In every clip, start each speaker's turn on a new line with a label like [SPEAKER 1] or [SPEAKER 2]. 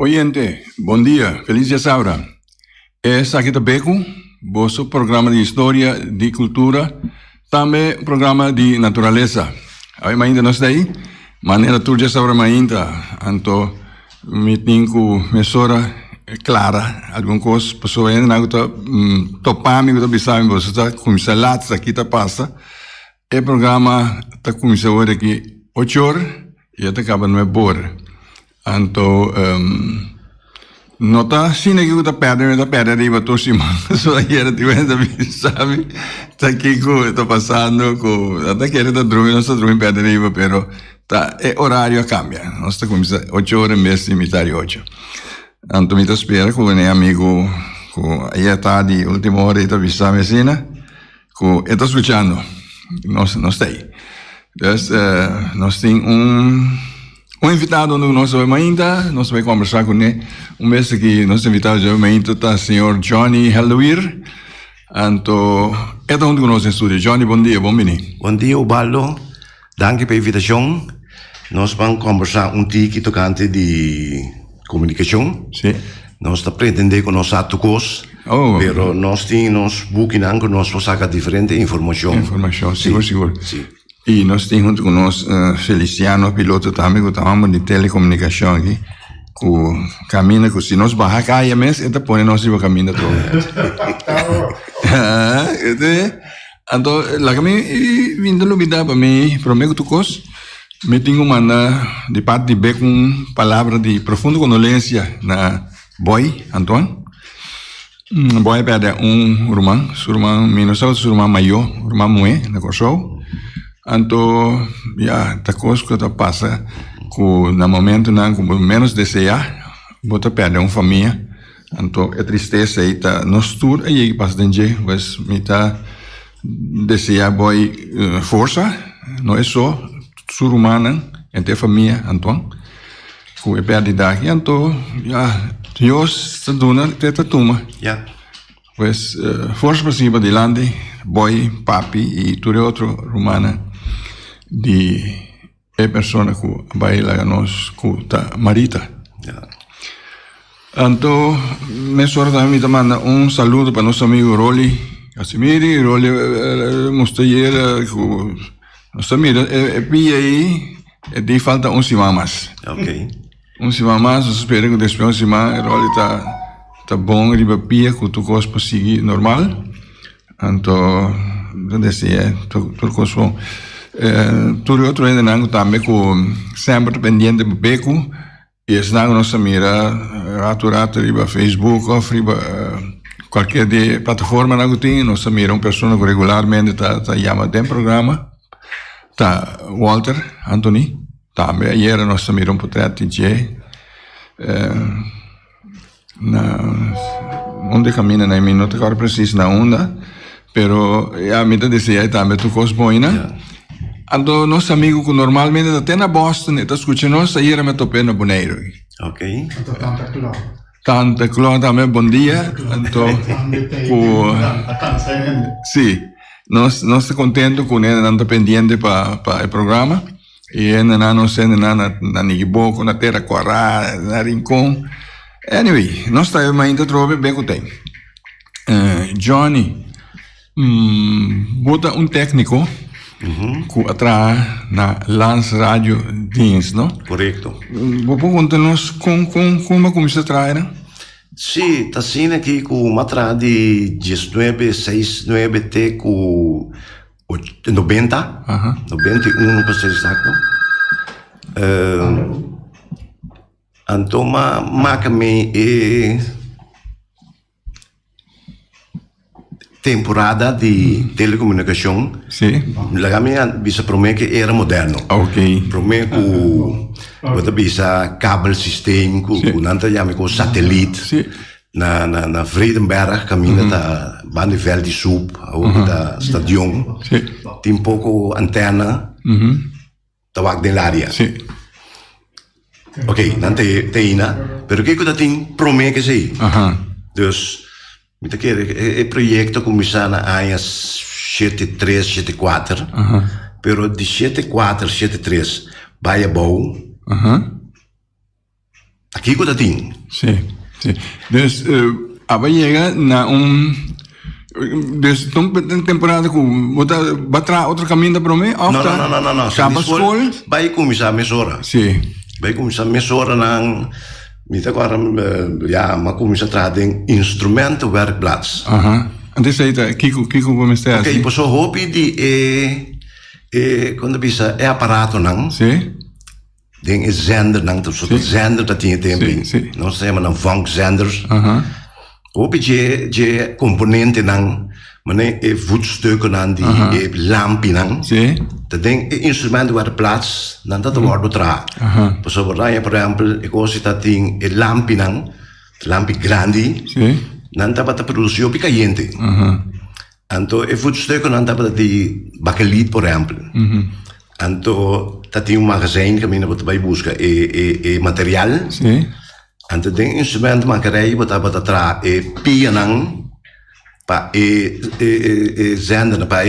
[SPEAKER 1] Oyente, bom dia, feliz dia Saura. Esse aqui é Beco, vosso programa de história, de cultura, também programa de natureza. Aí ainda nós daí, maneira tudo já Saura ainda, então meeting com mesora clara, alguma coisa, pessoa ainda não está topando, não está pensando, você está com saladas aqui tá passa. O programa está começando hoje aqui 8 horas e até acaba 9 horas. Então, não está assim que está perdendo arriba todo cima. Só aí era tipo, sabe? Está aqui, está passando, até que ele está dormindo, não está dormindo perto arriba, pero tá, o horário cambia. Nós está começando 8 horas mesmo, metade 8. Então, me espera com o amigo, aí está de última hora, está avisando a vecina, está escutando. Nós está aí. Então, nós temos invitado no nosso ainda, nós vamos conversar com ele. Mês que nosso invitado ainda está o senhor Johnny Helluir. Então, é onde conosco em estúdio. Johnny, bom dia, bem-vindo.
[SPEAKER 2] Bom dia, Ubaldo. Danke pela invitação. Nós vamos conversar tique tocante de comunicação.
[SPEAKER 1] Sim.
[SPEAKER 2] Nós estamos pretendendo que nós atuamos, mas nós temos buscando nós sacar diferente informação.
[SPEAKER 1] Informação, seguro.
[SPEAKER 2] Sim.
[SPEAKER 1] E nós temos junto conosco Feliciano, piloto também, que estamos de telecomunicação aqui, que caminha, que se nós barra caia mesmo, ele põe nós no caminho todo. Então, lá que me vindo a lubida para mim, para mim que tu cos, me tenho uma de parte de B com palavra de profunda condolência na Boy, Antoine. Boy perde irmão, seu irmão menos seu irmão maior, irmão moe, na Kosovo. Então, já tá coisa que tá passa, que no momento não, com menos desejar, bota perder uma família. Então, é tristeza aí tá nos tour aí que passa dentro, mas me tá desejar boy força, não é só ser humano, é ter família, então, que é perder daqui, então, já Deus está dando teta tuma.
[SPEAKER 2] Ja.
[SPEAKER 1] Pues força para cima adelante, boy, papi e tudo outro romana de pessoa que vai lá nós que tá marita.
[SPEAKER 2] Ja.
[SPEAKER 1] Então, me sorte também me manda saludo para nosso amigo Rolly Casimiri, Rolly mosteira, nosso amigo pia aí, de falta semana mais.
[SPEAKER 2] Ok.
[SPEAKER 1] Semana mais, espero que depois de semana Rolly tá bom, riba pia que tu gosta para seguir normal. Então, tudo coisa. Tudo outro ainda não também com sempre pendente do beco e está nossa mira rato riba Facebook ou riba qualquer de plataforma não tem nossa mira uma pessoa que regularmente tá chama tem programa tá Walter Anthony também ayer nossa mira um portrait de onde caminha na minha não te agora preciso na onda pero a mim te dizia também tu coisa boa então nosso amigo que normalmente até na Boston está escutando nós aí era me topei na Boneiro
[SPEAKER 2] Ok.
[SPEAKER 1] Tanta Cló também bom dia então sim nós estamos contentes com ele não pendente para o programa e ainda não sei na Nigiboco na Terra Quará na Rincon. Anyway, nós estamos ainda trove bem que tem. Johnny, bota técnico que atrás na Lance Radio Dienst, não?
[SPEAKER 2] Correto.
[SPEAKER 1] Vou contar-nos como começou a trabalhar?
[SPEAKER 2] Sim, está sendo aqui com uma trad de 1969 até com 90, 91 para ser exato. Então, marca-me temporada de telecomunicação.
[SPEAKER 1] Sim.
[SPEAKER 2] Lá minha bisa promete que era moderno.
[SPEAKER 1] Ok.
[SPEAKER 2] Promete que bisa kabel sistem, que nanta chama com satélite.
[SPEAKER 1] Sim.
[SPEAKER 2] Na Vredenberg caminha da Bandevel de Soep, da stadion.
[SPEAKER 1] Sim.
[SPEAKER 2] Tem um pouco antena. Da wak de área.
[SPEAKER 1] Sim.
[SPEAKER 2] Ok, não tem nada. Pero que eu tenho promete que sei. Dus Met het project começou na área 73, 74, pero de 74, 73 vai a bom. Aqui que eu tenho.
[SPEAKER 1] Sim, sim. Dus, aba chega na dus tem temporada com batra outro caminho para mim?
[SPEAKER 2] Não.
[SPEAKER 1] Acaba a escola?
[SPEAKER 2] Vai começar a mesora.
[SPEAKER 1] Sim.
[SPEAKER 2] Vai começar a mesora na... Mita agora, mas começa a trazer instrumento werkplaats.
[SPEAKER 1] Antes aí, Kiko começar assim.
[SPEAKER 2] Ok, pois o hobby quando bisa aparato não?
[SPEAKER 1] Sim.
[SPEAKER 2] Den zender não, então só zender dat tinha tempo. Não sei, mas não funk zenders. Hobby je componente não, mas nem voetstukken aan die lampje não.
[SPEAKER 1] Sim.
[SPEAKER 2] Dat ding instrument werkplaats, dan dat wordt tra. Pois o por exemplo, ik hoor dat ding lampje não, lampje grande.
[SPEAKER 1] Sim.
[SPEAKER 2] Dan dapat produzido picayente. Anto voetstukken dan dapat die bakkeliet por exemplo. Anto dat die magazijn que mina vai busca material.
[SPEAKER 1] Sim.
[SPEAKER 2] Anto den instrument makerij wat dapat tra pianang pa zender pa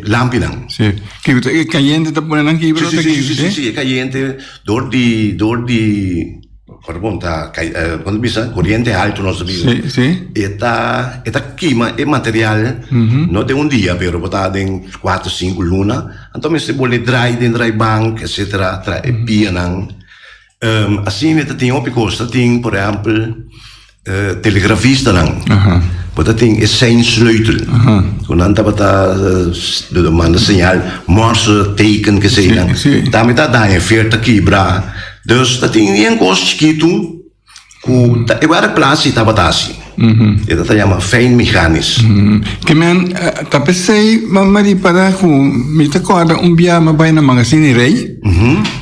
[SPEAKER 2] lampinang.
[SPEAKER 1] Sim. Que caliente tá por aqui, bro?
[SPEAKER 2] Sim, caliente door die pergunta, quando bisa corriente alto não sabia.
[SPEAKER 1] Sim.
[SPEAKER 2] Eta queima material, não de dia, pero botar em 4, 5 luna. Então me se bole dry bank, etc. Trai pianang. Assim eta tem opikosta tem, por exemplo, telegrafista não. Botar tem zijn sleutel. Quando bota de manda señal, morse teken que sei não. Daarmee dat daar 40 kibra. Dus dat ding niet een kost chiquito, ik waar plaats is tabatasi. Dat chama fijn mechanisch.
[SPEAKER 1] Que men, tapesei, mamari para me te acorda bia mabai na magazine rei.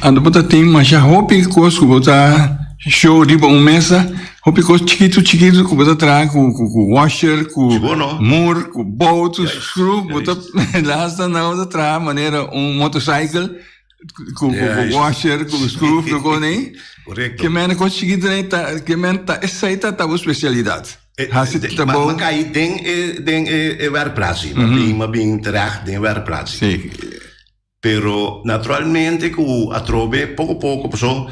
[SPEAKER 1] Ando bota tem mas já hopi kos ku bota show riba mesa, hopi kos chiquito ku bota tra ku washer, ku mur, ku bolt, screw, bota lasta na outra tra maneira motorcycle. Com washer, com screw, com nem.
[SPEAKER 2] Correto.
[SPEAKER 1] Que men consegui que men essa aí tá a especialidade.
[SPEAKER 2] Mas cai den werkplaats, maar bem terecht den werkplaats.
[SPEAKER 1] Sim.
[SPEAKER 2] Pero naturalmente que a trobe pouco pessoa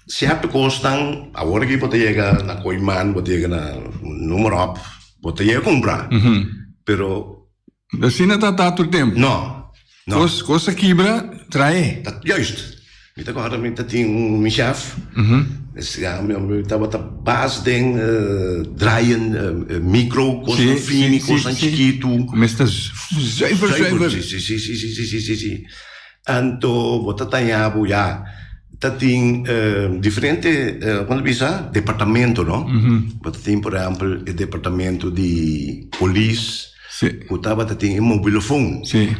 [SPEAKER 2] se há costan agora que pode chegar na Coiman, pode chegar na número up, pode chegar comprar. Pero
[SPEAKER 1] assim não tá todo tempo.
[SPEAKER 2] Não.
[SPEAKER 1] Coisa quebra, trai.
[SPEAKER 2] Juist. Met agora tem mijn chef. Estava a base den draaien micro, coisa fini, coisa chiquito.
[SPEAKER 1] Começa zuiver.
[SPEAKER 2] Sim. Anto, bota tanhabo já. Tem diferente, quando bisa, departamento, não? Bota tem, por exemplo, o departamento de polícia. Bota tem mobilofone.
[SPEAKER 1] Sim.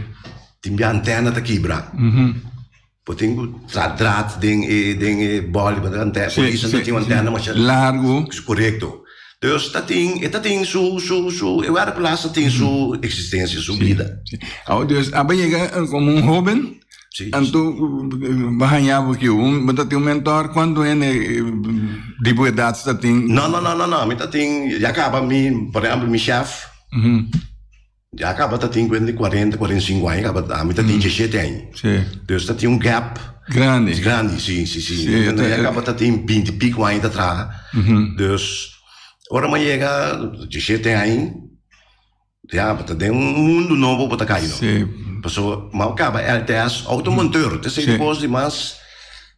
[SPEAKER 2] Tem a antena da quebra. Tem draad, ding bola, antena. Polícia não tem antena, mas
[SPEAKER 1] largo.
[SPEAKER 2] Correto. Dus dat ding eu era plaats tem sua existência, sua vida.
[SPEAKER 1] Dus chega como Robin. Então, bahanya porque mas tem mentor quando é de boa idade está tem.
[SPEAKER 2] Não, mas tem já acaba por exemplo, meu chefe. Já acaba tá tem 40, 45 anos, acaba tá, mas tá tem 17 anos.
[SPEAKER 1] Sim.
[SPEAKER 2] Dus tá tem gap
[SPEAKER 1] grande,
[SPEAKER 2] sim. Já acaba tá tem 20 pico anos atrás. Dus ora mas chega 17 anos, já tá tem mundo novo para cair, não?
[SPEAKER 1] Sim.
[SPEAKER 2] Passou, mas acaba LTS automonteur, te sei depois de mas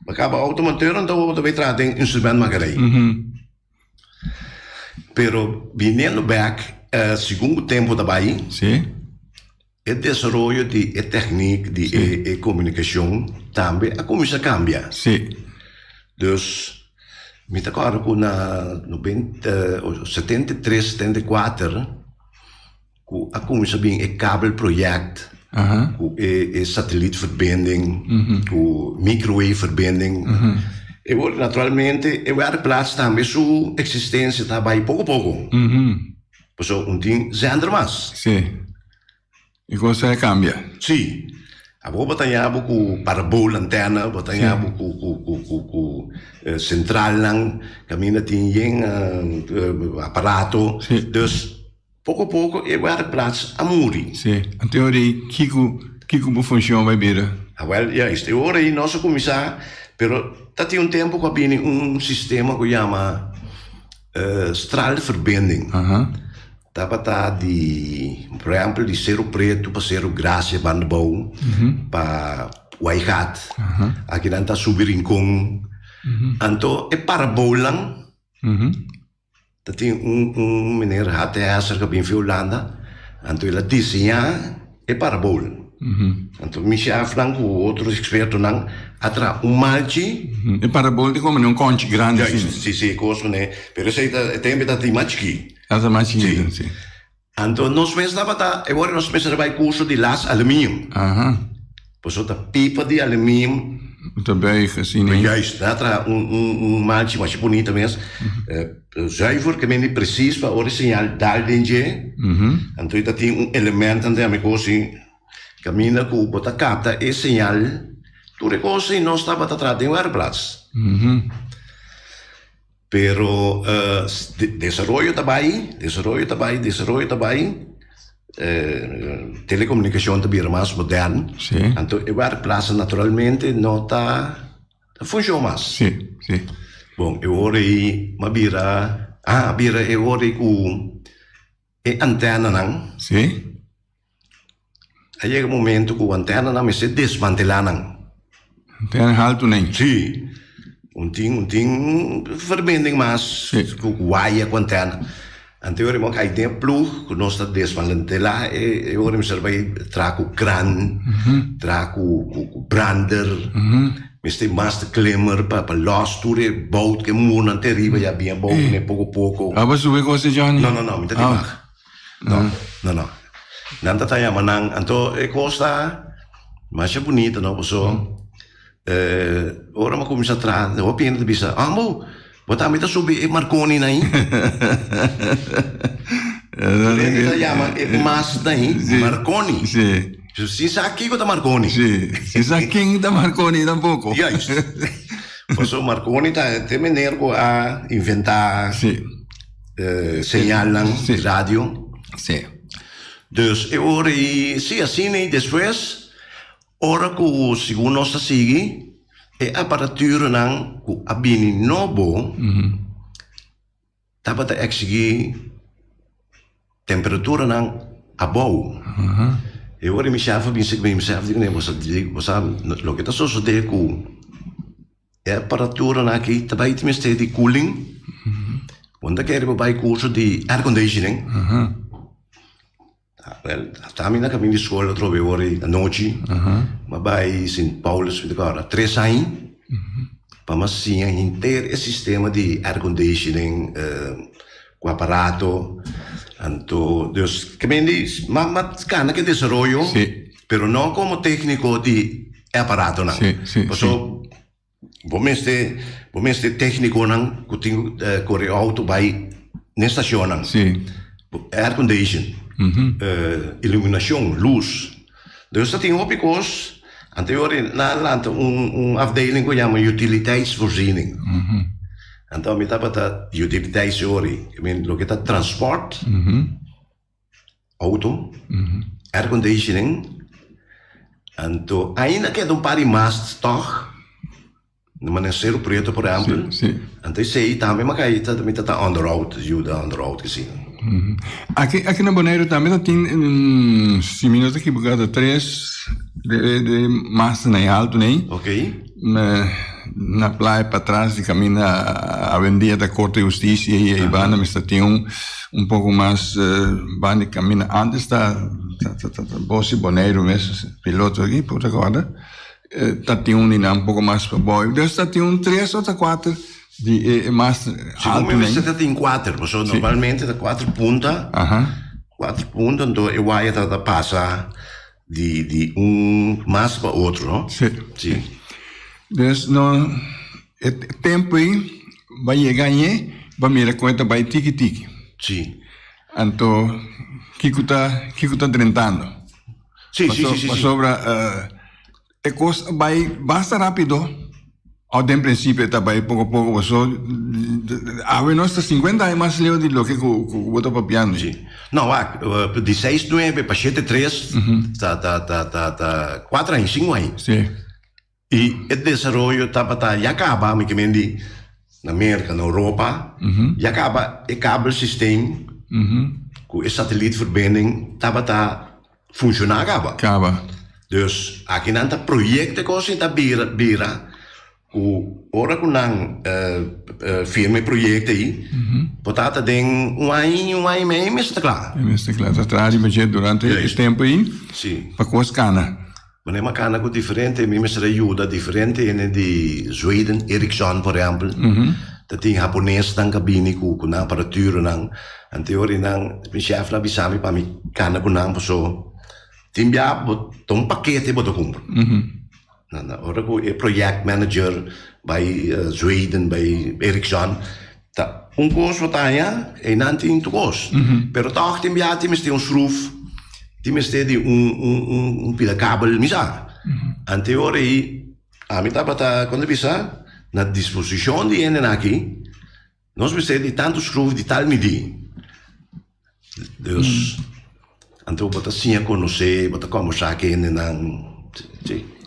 [SPEAKER 2] acaba automonteur então vai trazer instrumento macarei. Pero vindo back segundo tempo também, o desenvolvimento de técnica de comunicação também começa a cambiar. Dus, me acordo que na 73, 74, começa a vir o kabelproject, o satellietverbinding, o microwaveverbinding. E naturalmente, o werkplaats também sua existência também pouco. Pessoal, ding zender mas.
[SPEAKER 1] Sim. E coisa cambia.
[SPEAKER 2] Sim. Agora botanhabo com parabola antena, botanhabo com central lang, caminha tem aparato. Dus pouco é werkplaats a muri.
[SPEAKER 1] Sim. A teoria Kiko funciona vai bem.
[SPEAKER 2] Well, ja, este hora aí nosso começar, pero tá tem tempo que vem sistema que chama straalverbinding.
[SPEAKER 1] Aha.
[SPEAKER 2] Dapat por exemplo, de Cerro Preto para Cerro Gracia, Bandebou, para Waihat. Aqui não está Subirincong. Então, é parabola lang. Tem meneer HTS que vem de Holanda. Então, ele desenha é parabola. Então, me chama com outros expertos não atra malchi.
[SPEAKER 1] E parabola é como um conche grande
[SPEAKER 2] assim. Sim, coisa, né? Pero isso tem que machki.
[SPEAKER 1] Asa machki, sim.
[SPEAKER 2] Então, nós mesmos agora nós mesmos vai curso de las alumínio.
[SPEAKER 1] Aha.
[SPEAKER 2] Por isso, a pipa de alumínio.
[SPEAKER 1] Também, assim, né?
[SPEAKER 2] Juist, dat er maatje was bonito mesmo. Zuiver, que men precies para o sinal daar dentro. Então, dat tem element ante a coisa caminha com o bota capta esse sinal. Tudo coisa não estava atrás de um aeroplanos. Pero desarrollo também. Telecomunicação também é mais moderno. Então, o aeroplanos naturalmente não está funciona mais.
[SPEAKER 1] Sim.
[SPEAKER 2] Bom, eu orei, eu orei com a antena, não?
[SPEAKER 1] Sim.
[SPEAKER 2] Aí é o momento que a antena não se desmantelar, não?
[SPEAKER 1] Antena alto nem.
[SPEAKER 2] Sim. Tem verbinding mais com o wire com a antena. Então, eu acho que tem plug que nós está desmantelar. Eu acho que vai trazer o crane, trazer o brander. Mas tem mais de climmer para los tudo é boat que muda até riba já bem boat né pouco.
[SPEAKER 1] Ah, mas o que você já
[SPEAKER 2] não, não está demais. Não. Não está já manang. Então é coisa mais bonita não pessoal. Ora mas começa a trazer, eu penso de bisa. Mo, botar me tá subir Marconi aí. Ele chama mas daí Marconi.
[SPEAKER 1] Sim.
[SPEAKER 2] Si Saki da Marconi.
[SPEAKER 1] Sì, si Saki da Marconi tampouco.
[SPEAKER 2] Juist. Posso Marconi tem menergo a inventar señal de radio.
[SPEAKER 1] Sim.
[SPEAKER 2] Dus eu orei, sim, assim, e depois, ora que o segundo nós sigue, é a aparatura não, que a bini novo, tava a exigir temperatura não, a boa. Eu orei me chave, digo, você, lo que está sucedendo com a aparatura não aqui, também tem de cooling, quando quer vai curso de air conditioning. Também na caminho de escola, trove ore à noite, mas vai São Paulo, agora 3 anos, para mas sim inteiro o sistema de air conditioning, com aparato, então, Deus, caminho de, mas cana que desenvolveu, pero não como técnico de aparato não. Então, vamos ter técnico não, que tem corre auto vai na estação não. Air conditioning. Iluminação, luz. Dus dat ding op ik was. Anterior na afdeling que chama utiliteitsvoorziening. Então me tava da utiliteitsori. I mean, lo que tá transport, auto, air conditioning. Então ainda que um par mais toch. Mas é Cerro Preto, por exemplo. Então isso aí também, mas aí também tá on the road, ajuda on the road que sim.
[SPEAKER 1] Aqui na Bonaire também tem, se me não estou equivocado, 3 de massa na alto, né?
[SPEAKER 2] Ok.
[SPEAKER 1] Na praia para trás, de caminho a Avenida da Corte de Justiça e aí vai, mas tem pouco mais, vai de caminho antes da Bossi Bonaire mesmo, piloto aqui, por agora. Tem um pouco mais para boi. Então tem 3 ou 4 de mais alto, né?
[SPEAKER 2] Você tem 4, mas normalmente tem 4 pontas. 4 pontas, então eu vou a passar de mais para outro, não? Sim.
[SPEAKER 1] Então, o tempo aí vai chegar aí, vai me conta vai tiki-tiki.
[SPEAKER 2] Sim.
[SPEAKER 1] Então, Kiko tá trentando.
[SPEAKER 2] Sim.
[SPEAKER 1] Sobra vai basta rápido. Ao em princípio também pouco você a ver nós 50 é mais leu de lo que o botou para piano.
[SPEAKER 2] Sim. Não, de 6 9 para 7 3 tá 4 anos, 5 anos.
[SPEAKER 1] Sim.
[SPEAKER 2] E o desenvolvimento tá já acaba, me que na América, na Europa, e acaba o cabelsysteem, com a satellietverbinding, estava funcionar acaba. Dus aqui não tá projecten coisa tá beira, o ora com não firme project aí, portanto tem um ano e meio, mas está claro.
[SPEAKER 1] Está claro, está claro, mas durante esse tempo aí, para coisa cana.
[SPEAKER 2] Mas é uma cana com diferente, mas ajuda diferente, de Zweden, Ericsson, por exemplo, tem japonês na cabine com a aparatura, na teoria, o chefe na bisami para mim cana com não, pessoa. Tem um paquete para comprar. Ora com o project manager by Zweden, by Ericsson, tá costo tá e não tem costo. Pero toch tem um schroef, tem um pila cabo, misa. Ante ora aí, a mim tá quando bisa na disposição de ene aqui, nós precisamos de tanto schroef de tal medida. Deus então, bota assim a conhecer, bota como já que ainda não.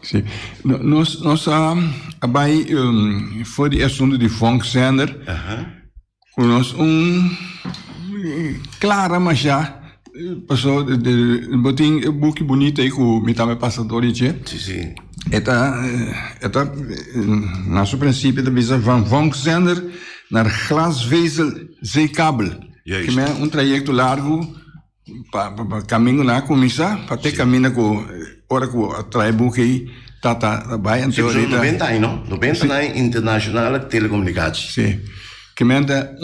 [SPEAKER 1] Sim. Nós vai foi de assunto de funksender. Com nós clara mas já passou de botin book bonito aí com me também passador e
[SPEAKER 2] sim.
[SPEAKER 1] Eta nosso princípio da visa van funksender naar glasvezel zeekabel. Que é trajeto largo para caminho na comissa para ter caminho com hora com atrai buque tá vai
[SPEAKER 2] então aí 90 anos 90 na internacional telecomunicações
[SPEAKER 1] sim que manda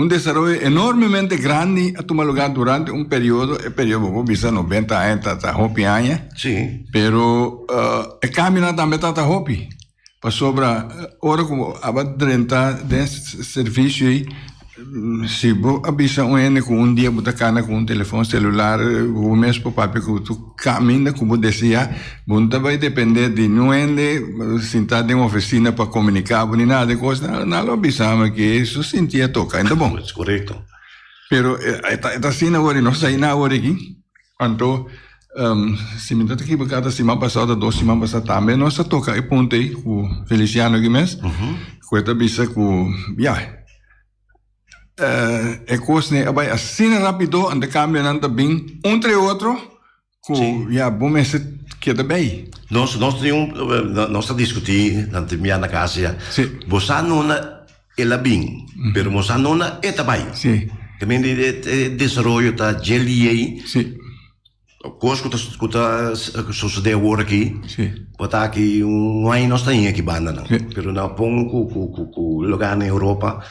[SPEAKER 1] desenvolvimento enormemente grande a tomar lugar durante período vou dizer 90 anos tá hopi anos
[SPEAKER 2] sim
[SPEAKER 1] pero o caminho também tá hopi para sobra hora com a 30 desse serviço aí se você avisa um dia você cana com telefone celular o mesmo papo que tu caminha como dizia você vai depender de não sentar em uma oficina para comunicar nem nada de coisa não avisamos que isso sentia toca então bom
[SPEAKER 2] é correto
[SPEAKER 1] pero está assim agora não sai na hora aqui quando se me está equivocado semana passada 2 semanas passadas também nós toca e ponto aí o Feliciano aqui mesmo coisa avisa com é coisa né vai assim rápido ande caminhando bem entre outro com bom mês que também
[SPEAKER 2] nós discutir na casa você não ela bem pero você não é também
[SPEAKER 1] sim
[SPEAKER 2] também de desenvolvimento da GLA
[SPEAKER 1] sim
[SPEAKER 2] coisa que tá sucedeu agora aqui botar aqui ano nós tem aqui banda não pero na com lugar na Europa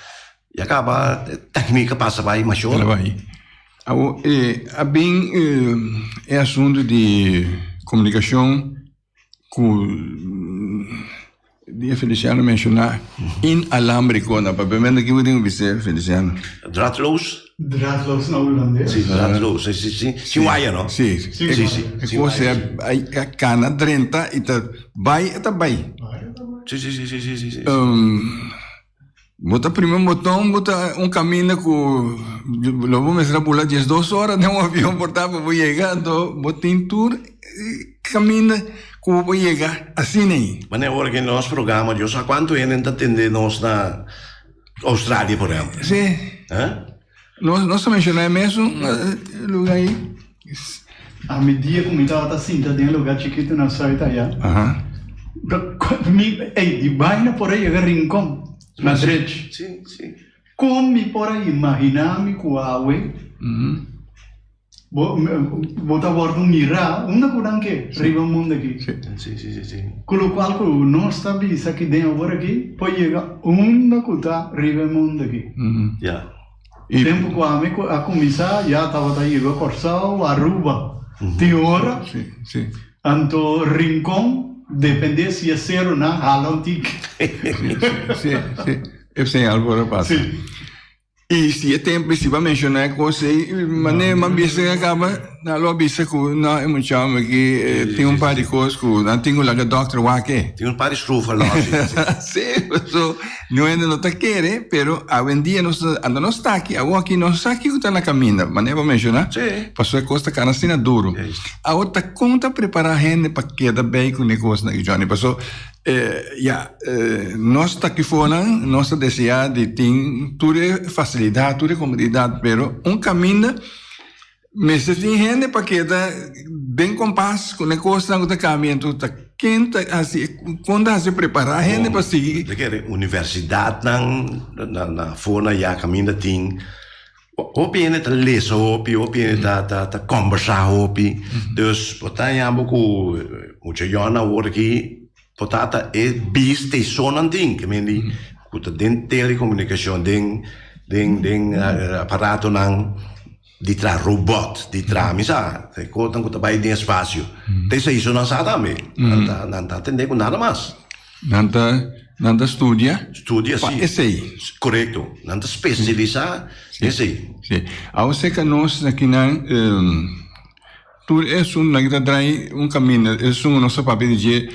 [SPEAKER 2] e acaba a técnica passa vai mais chora
[SPEAKER 1] vai bem é assunto de comunicação com de Feliciano mencionar inalámbrico na papel que eu tenho visto Feliciano
[SPEAKER 2] draadloos
[SPEAKER 3] na holandês
[SPEAKER 2] sim draadloos sim wire não
[SPEAKER 1] sim você a cana 30 e tá vai
[SPEAKER 2] sim
[SPEAKER 1] bota primeiro botão, bota caminho com logo me será pular 2 horas de avião portável vou chegar então botin tour caminho como vou chegar assim nem
[SPEAKER 2] mas é hora que nós programa eu sei quanto ele está atendendo nós na Austrália por exemplo
[SPEAKER 1] sim nós mencionamos mesmo lugar aí
[SPEAKER 3] a medida como estava assim tá tem lugar chiquito na saída já de baina por aí chegar rincão na direita.
[SPEAKER 2] Sim.
[SPEAKER 3] Como me por aí imaginar-me com a água, botar bordo mirar, coisa que riba mundo aqui.
[SPEAKER 2] Sim.
[SPEAKER 3] Com o qual não está bem, isso aqui dentro agora aqui, pode chegar coisa riba mundo aqui. Tempo que a começar já estava aí a Corsal, Aruba, Teora, então Rincón. Depende se é ser ou não, halontic.
[SPEAKER 1] Sim. Eu sei algo para passar. E se é tempo, se vai mencionar coisa, mas nem uma vez acaba, na loja que não é muito chama que tem par de coisas que não tem lá que doctor Wake.
[SPEAKER 2] Tem par de estrofas lá.
[SPEAKER 1] Sim, so, não é não tá querendo, pero a vendia nós anda nós está aqui, agora aqui nós está aqui que está na caminha, mas nem vai mencionar.
[SPEAKER 2] Sim.
[SPEAKER 1] Passou a costa cara assim duro. A outra conta preparar gente para que da bem com negócio na Johnny, passou nós está aqui fora, nós desejar de ter toda facilidade, toda comodidade, pero caminho, mas se tem gente para que da bem compás com negócio na caminho, tu tá quente assim, quando se preparar gente para seguir.
[SPEAKER 2] De universidade na fora já caminho tem opine te lezen opine te conversar dus potanya buku mucha jona worki potata e bis te sonan ding kemendi kuta den telecommunication ding apparato nang di tra robot di tra misa te kotan kuta bai den espacio te sei sonan sada me nanta tende ku nada mais
[SPEAKER 1] Nanda studia
[SPEAKER 2] sì.
[SPEAKER 1] Essay.
[SPEAKER 2] Corretto. Nanda specializza essay.
[SPEAKER 1] Sì. A sé que nós aqui na tu és na que trai caminho, és nosso papel de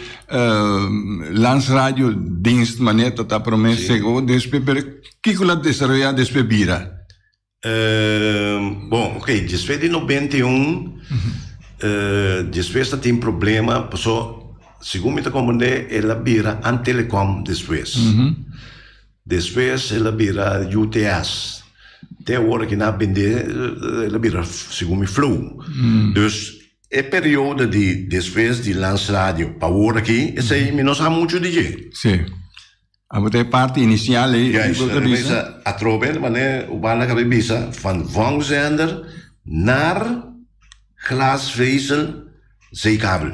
[SPEAKER 1] lance radio dienst maneta ta promessa go despe per que la desarrollar despe bira.
[SPEAKER 2] Bom, ok, despe de 91 despe sta tem problema, passou segundo me comandei ela vira an telecom depois ela vira UTS até hora que na vender ela vira segundo me flow dus é período de depois de lance rádio para hora aqui esse aí nós há muito DJ
[SPEAKER 1] sim a botar parte inicial
[SPEAKER 2] a troben mas o bala cabeça van Vangzender naar glasvezel zeekabel.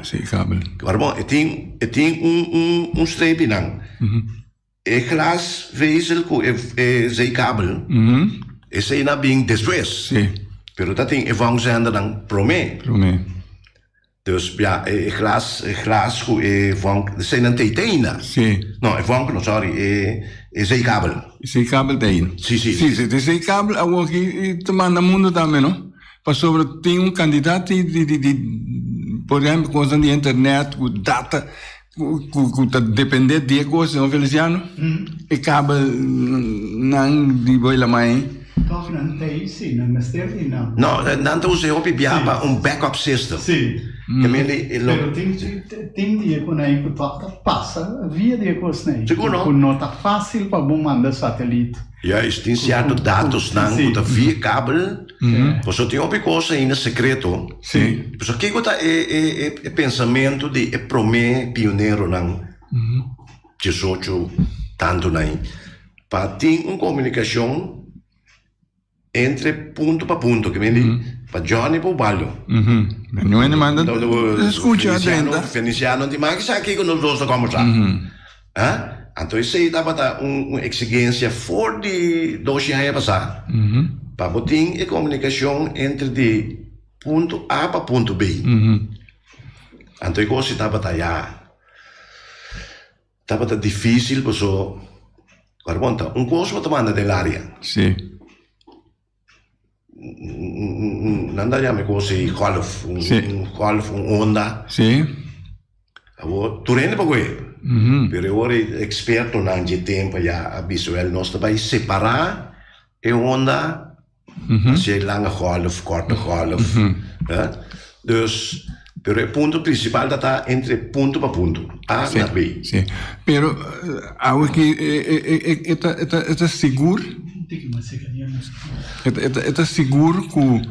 [SPEAKER 2] Maar het is een streepje dan. Glasvezel com zeekabel. Is hij na bing después.
[SPEAKER 1] Sí.
[SPEAKER 2] Pero dat ding vang zijn er dan promé. Dus ja, glas com vang zijn een tetena.
[SPEAKER 1] Sí.
[SPEAKER 2] No, vang no sorry, zeekabel.
[SPEAKER 1] Zeekabel tem.
[SPEAKER 2] Sí.
[SPEAKER 1] De zeekabel agora que te manda mundo também, não? Para sobre tem candidato por exemplo, coisa de internet, com data, com depender de coisa, não Feliciano? E acaba não de boa lá mais.
[SPEAKER 3] Toch não tem sim, não mestre não.
[SPEAKER 2] Não, não usa op biaba backup system.
[SPEAKER 3] Sim. Pero tem dia quando aí que passa via dia com os nem.
[SPEAKER 2] Seguro.
[SPEAKER 3] Não tá fácil para bom mandar satélite.
[SPEAKER 2] Ja, tem certo dados não, que via cabo. Você tem uma coisa ainda secreto.
[SPEAKER 1] Sim.
[SPEAKER 2] Você que é pensamento de promê pioneiro não. 18 tanto não. Para ter uma comunicação entre ponto para ponto, que me para Johnny para o Balho.
[SPEAKER 1] Não é manda. Escuta atenta.
[SPEAKER 2] Feliciano de mais que aqui que nós dois conversar. Então isso aí dá para uma exigência for de 2 anos passar. Para botar a comunicação entre de ponto A para ponto B. Então isso está para difícil, porque agora coisa para mandar da área.
[SPEAKER 1] Sim.
[SPEAKER 2] Não dá me coisa golf, onda.
[SPEAKER 1] Sim.
[SPEAKER 2] Agora tu rende para quê? Pero ora experto não de tempo já visual nós também separar a onda se lange golf, korte golf. Dus pero o ponto principal está entre ponto para ponto, A na B.
[SPEAKER 1] Sim. Pero algo que é seguro. É seguro que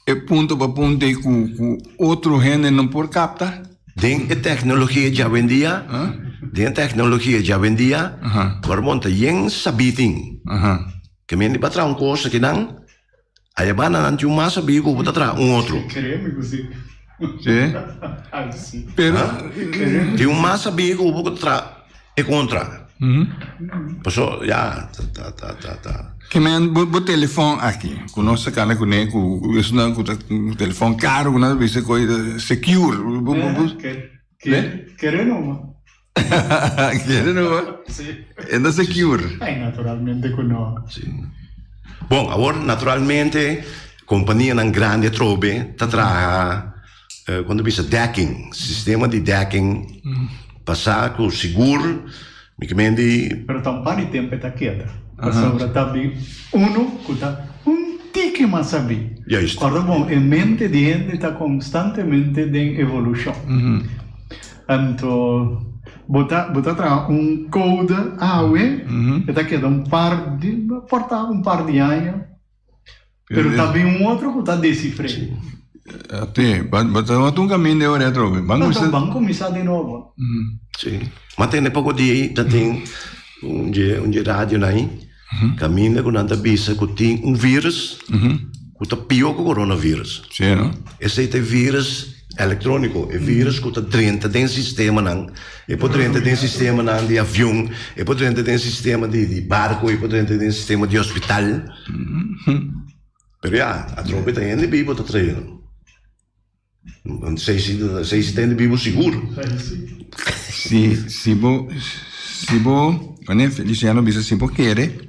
[SPEAKER 1] é ponto para ponto e que outro gênero não pode captar.
[SPEAKER 2] Den tecnologia já vendia, cormonta yang sabiting. Que me batra coisa que não, aí bana não tinha mais sabido que batra outro.
[SPEAKER 3] Queremos sim.
[SPEAKER 1] Sim. Pero
[SPEAKER 2] tinha mais sabido que batra é contra. Passou já tá.
[SPEAKER 1] Que men bo telefone aqui, com nossa cara com isso não com telefone caro, com nada isso coisa secure.
[SPEAKER 3] Queremos.
[SPEAKER 1] Querendo?
[SPEAKER 3] Sim.
[SPEAKER 1] É secure.
[SPEAKER 3] Naturalmente com nós.
[SPEAKER 2] Sim. Bom, agora, naturalmente, companhia nan grande trobe, traga quando bisa decking, sistema de decking, passar com seguro, me comendi.
[SPEAKER 3] Pero tampani tempo está quieta. Sobre também que está tique mais sabe. Ora bom, a mente de gente está constantemente em evolução. Então, botar code está queda portar par de anos, pero também outro que está decifrado.
[SPEAKER 1] Até, botar um caminho de hora trobe.
[SPEAKER 3] Vamos começar de novo.
[SPEAKER 2] Sim. Mas tem pouco dia, tem um rádio aí, caminha com nada bisa, que tem vírus, que está pior que o coronavírus.
[SPEAKER 1] Sim, não?
[SPEAKER 2] Esse é vírus eletrônico, é vírus que está dentro do sistema, não? É por dentro do sistema de avião, é por dentro do sistema de barco, é por dentro do sistema de hospital. Mas a tropa está indo vivo, está traindo. Não sei se tem de vivo seguro.
[SPEAKER 1] Se Feliciano bisa se quer,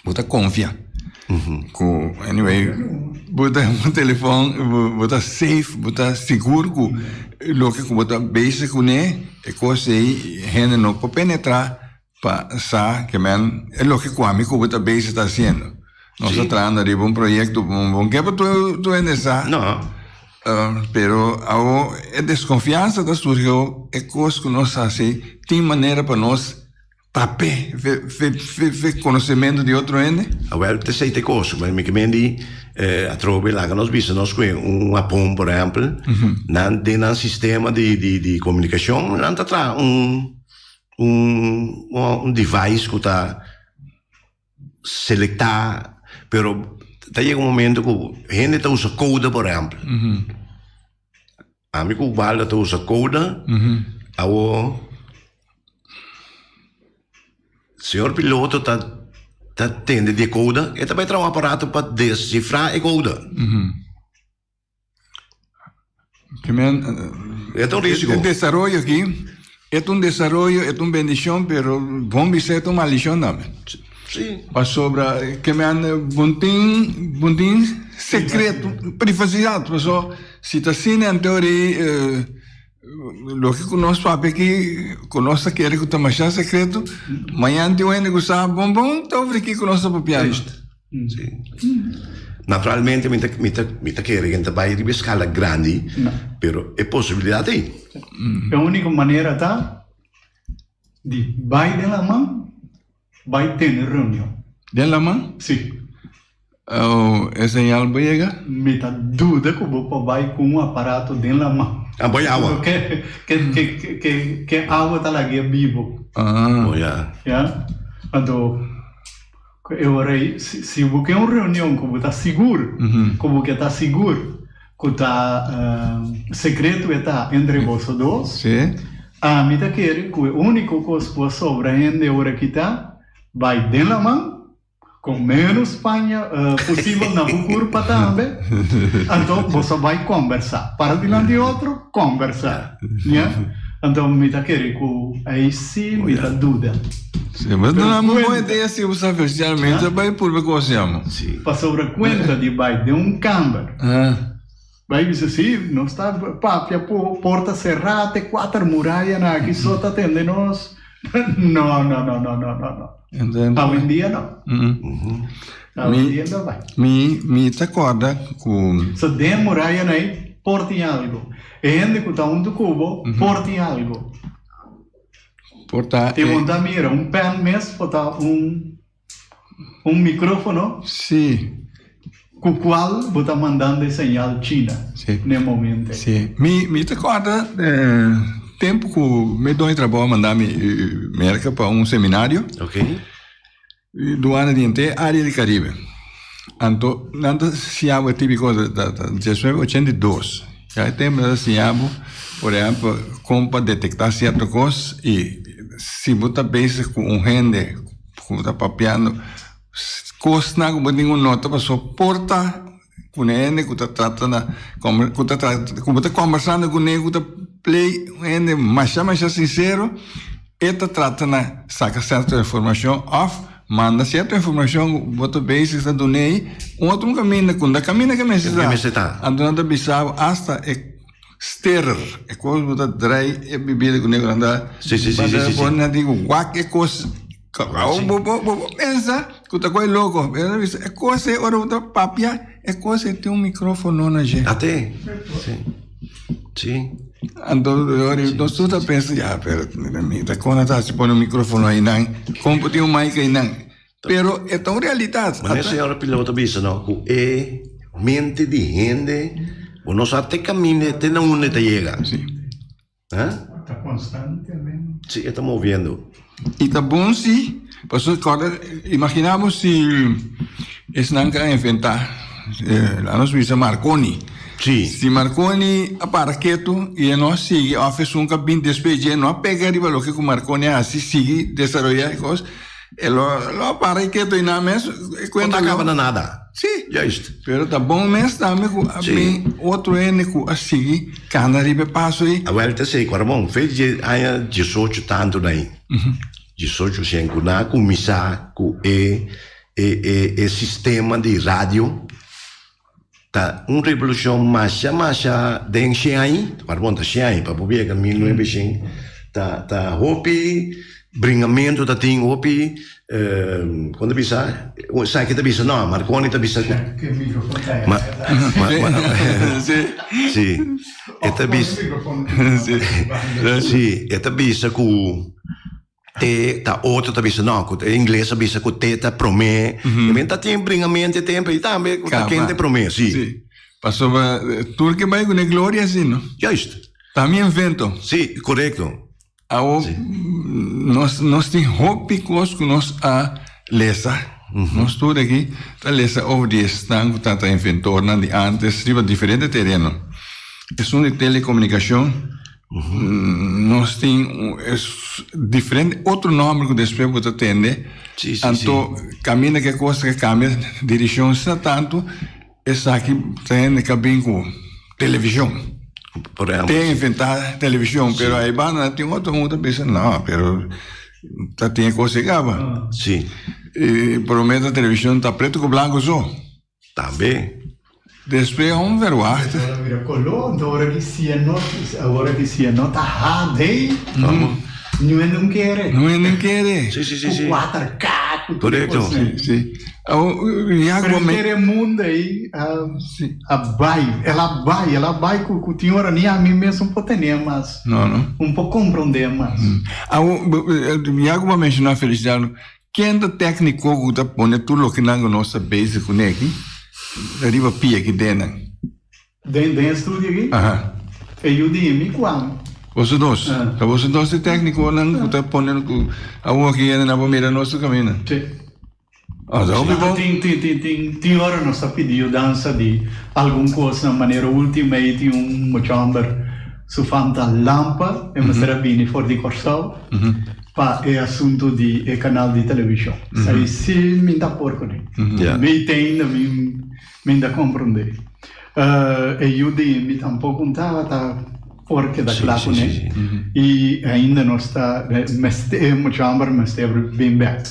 [SPEAKER 1] bota confia. Anyway, bota um telefone, bota safe, bota seguro, lo que bota basic né, é coisa aí, gente não pode penetrar para saber que man, é lo que o amigo bota basic está fazendo. Nós estamos tratando de um projeto, que para tu nessa.
[SPEAKER 2] Não.
[SPEAKER 1] Pero a desconfiança da surgiu é coisa que nós fazemos, tem maneira para nós taper, ver conhecimento de outro ende?
[SPEAKER 2] Well, te sei te coisa, mas me comendi a trobe lá que nós vimos, nós com apom, por exemplo, dentro do sistema de comunicação, não está um device que está selectar, pero chega um momento que a gente está usando code, por exemplo. A mim que o Valda está usando code, o senhor piloto está tendo de code, e também traz um aparato para decifrar a code. É um risco.
[SPEAKER 1] O desenvolvimento aqui é um desenvolvimento, é uma bendição, mas vamos ser uma maldição também.
[SPEAKER 2] Sim.
[SPEAKER 1] Para sobre que me han buntin secreto, privacidade, pessoal. Se está assim em teoria, lo que conosco sabe que conosco quer que está mais secreto, amanhã tem um ene que sabe bom, tá over aqui conosco papiarista.
[SPEAKER 2] Sim. Naturalmente, me tá querendo que vai de escala grande, pero é possibilidade aí.
[SPEAKER 3] A única maneira tá de vai de la mão. Vai ter reunião.
[SPEAKER 1] De la mão?
[SPEAKER 3] Sim.
[SPEAKER 1] É señal vai chegar?
[SPEAKER 3] Me tá dúvida que o Bopa vai com um aparato de la mão.
[SPEAKER 2] Boa água.
[SPEAKER 3] Que água tá lá vivo.
[SPEAKER 2] Boa.
[SPEAKER 3] Já? Então, eu orei, se você uma reunião que você tá seguro, que você tá seguro, que tá secreto está entre vocês dois.
[SPEAKER 1] Sim.
[SPEAKER 3] A mim tá querendo que o único coisa que sobra ainda agora que tá vai de la mão, com menos Espanha possível na curva também. Então, você vai conversar. Para diante de outro, conversar. Então, me está querendo que aí sim me está dúvida.
[SPEAKER 1] Sim, mas não é uma boa ideia se você oficialmente vai por que gostamos.
[SPEAKER 3] Para sobre conta de vai de câmara. Vai dizer assim, não está, papi, a porta cerrada, 4 muralhas aqui, só está atendendo nós. Não. Hoje em dia não. Hoje em dia não vai.
[SPEAKER 1] Me te acorda com...
[SPEAKER 3] Se tem muralha aí, porta em algo. E gente que está do cubo, porta em algo.
[SPEAKER 1] Porta...
[SPEAKER 3] E onde mira, pen mesmo, botar micrófono.
[SPEAKER 1] Sim.
[SPEAKER 3] Com o qual você está mandando señal China, no momento.
[SPEAKER 1] Sim. Me te acorda... tempo que me dou trabalho mandar me América para um seminário.
[SPEAKER 2] Ok.
[SPEAKER 1] Do ano de inteiro, área do Caribe. Então, nada se chama típico da 1982. Já temos se chama, por exemplo, como para detectar certas coisas e se você pensa com um gente, como está papiando, coisas não como nenhuma nota para suportar com ele, que está tratando, como está conversando com ele, que está play, ele mais sincero, está tratando de sacar certa informação off, manda certa informação, bota base está do nei, outro caminho que me está. Andando bisava hasta sterer, é coisa bota dry, é bebida com nego andar.
[SPEAKER 2] Sim.
[SPEAKER 1] Pode não digo, guac é coisa, pensa, que tá coisa louco, é coisa, ora bota papia, é coisa tem microfone na gente.
[SPEAKER 2] Até, sim.
[SPEAKER 1] Então, nós todos pensamos, pero quando está se põe o microfone aí, não, como tem mic aí, não. Pero é tão realidade.
[SPEAKER 2] Mas a senhora piloto bisa, não, que é mente de gente, o nosso até caminho, até não onde chega.
[SPEAKER 1] Sim.
[SPEAKER 3] Está constantemente.
[SPEAKER 2] Sim, está movendo.
[SPEAKER 1] E tá bom se, imaginamos se esse não quer inventar, a nossa visa Marconi.
[SPEAKER 2] Sim.
[SPEAKER 1] Se Marconi aparaqueto e nós sigue a fez um cabine despedir, não pega riba lo que com Marconi assim sigue desenvolver coisas, lo aparaqueto e na mesmo
[SPEAKER 2] Não acaba na nada.
[SPEAKER 1] Sim.
[SPEAKER 2] Já isto.
[SPEAKER 1] Pero tá bom mesmo também com bem outro ene a seguir, cada riba passo aí.
[SPEAKER 2] A volta sei, Quarmão, fez de aí 18 tanto daí. 18 sem na começar com o sistema de rádio. Tá revolução mais den aí, Quarmão tá aí, para poder que 1900 tá hopi bringamento tá tem hopi quando bisa, sai que tá bisa não, Marconi tá bisa.
[SPEAKER 3] Que microfone
[SPEAKER 2] Sim. Eta bisa. Sim, eta bisa com tá outro tá bisa não, com inglês tá bisa com tá promê. Também tá tem bringamento tempo e também tá quente promê, sim.
[SPEAKER 1] Passou tudo que vai com a glória assim, não?
[SPEAKER 2] Justo.
[SPEAKER 1] Também invento.
[SPEAKER 2] Sim, correto.
[SPEAKER 1] Nós tem hópicos que nós a lesa. Nós tudo aqui tá lesa over de estanco tá inventor de antes riba diferente terreno. É um de telecomunicação. Nós tem diferente outro nome que depois você atende. Então caminha que coisa que cambia direção está tanto essa aqui tem cabine com televisão. Tem inventar televisão, pero aí bana tem outro mundo pensando não, pero tá tem coisa que acaba.
[SPEAKER 2] Sim.
[SPEAKER 1] E promete a televisão tá preto com branco só.
[SPEAKER 2] Também.
[SPEAKER 1] Depois ver o arte.
[SPEAKER 3] Agora que se anota HD, não quer.
[SPEAKER 1] Não quer.
[SPEAKER 2] Sim.
[SPEAKER 3] 4K,
[SPEAKER 2] correto.
[SPEAKER 1] Sim.
[SPEAKER 3] Quer mundo aí, ela vai com o senhor nem a mim mesmo pode ter mais.
[SPEAKER 1] Não.
[SPEAKER 3] Pouco compreender mais.
[SPEAKER 1] Iago vai mencionar Feliciano, quem é técnico que tá pondo tudo o que não nossa base com aqui, arriba pia aqui dentro.
[SPEAKER 3] Dentro estúdio aqui? E eu digo, quando?
[SPEAKER 1] Vocês dois? Vocês dois é técnico não que tá pondo a o aqui na primeira nosso caminho.
[SPEAKER 3] Sim. Tem hora nós pediu dança de alguma coisa na maneira última e tem chamber su fanta lampa e mostra bem for de corsal para o assunto de canal de televisão. Sai se me dá porco né. Me tem me dá compreender. E eu me tampouco tá porque da classe né. E ainda não está chamber mestre bem back.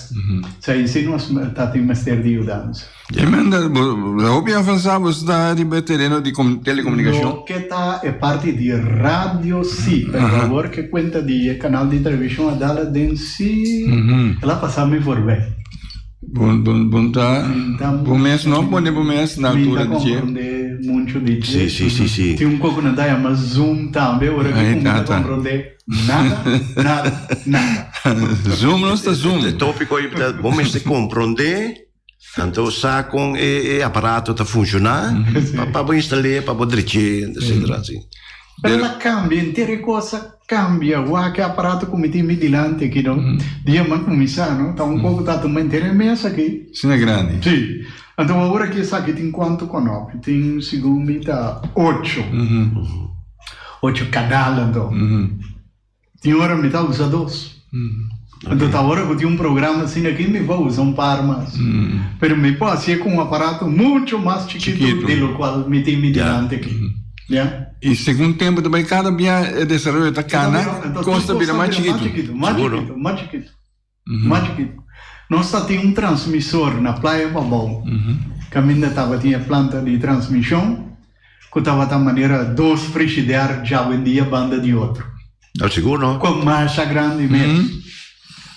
[SPEAKER 3] Sai se nós tá tem mestre de dança.
[SPEAKER 1] A opinião avançada está de terreno de telecomunicação.
[SPEAKER 3] O que está é parte de rádio, sim. Por favor, que conta de canal de televisão a dela dentro, sim. Ela passa me por bem.
[SPEAKER 1] Bom tá. Bom mês não pode bom mês na altura de dia.
[SPEAKER 3] Muito de dia.
[SPEAKER 2] Sim.
[SPEAKER 3] Tem pouco na daia, mas Zoom também. Agora que não compreender nada.
[SPEAKER 1] Zoom não está Zoom.
[SPEAKER 2] O tópico aí bom mês de compreender. Então, sa com o aparato tá funcionar, para instalar, para poder etc. Assim.
[SPEAKER 3] Ela cambia, inteira coisa cambia. O aparato como tem midilante aqui, não? Dia mais começar, não? Tá pouco tá também inteira mesa aqui.
[SPEAKER 1] Sim, é grande.
[SPEAKER 3] Sim. Então agora que essa aqui tem quanto conope? Tem segundo tá 8. 8 canal então. Tem hora me tá usa 2. Então, agora que eu tenho programa assim aqui, me vou usar par mais. Mas me pode ser com aparato muito mais chiquito, do qual me tem mediante aqui.
[SPEAKER 1] E segundo tempo também, cada dia desenvolve a cana, consta bem mais chiquito.
[SPEAKER 3] Mais chiquito. nós tínhamos transmissor na Praia Babão. Que ainda tinha planta de transmissão, que estava da maneira 2 frigideira já vendia banda de outro.
[SPEAKER 2] É seguro, não?
[SPEAKER 3] Com marcha grande mesmo.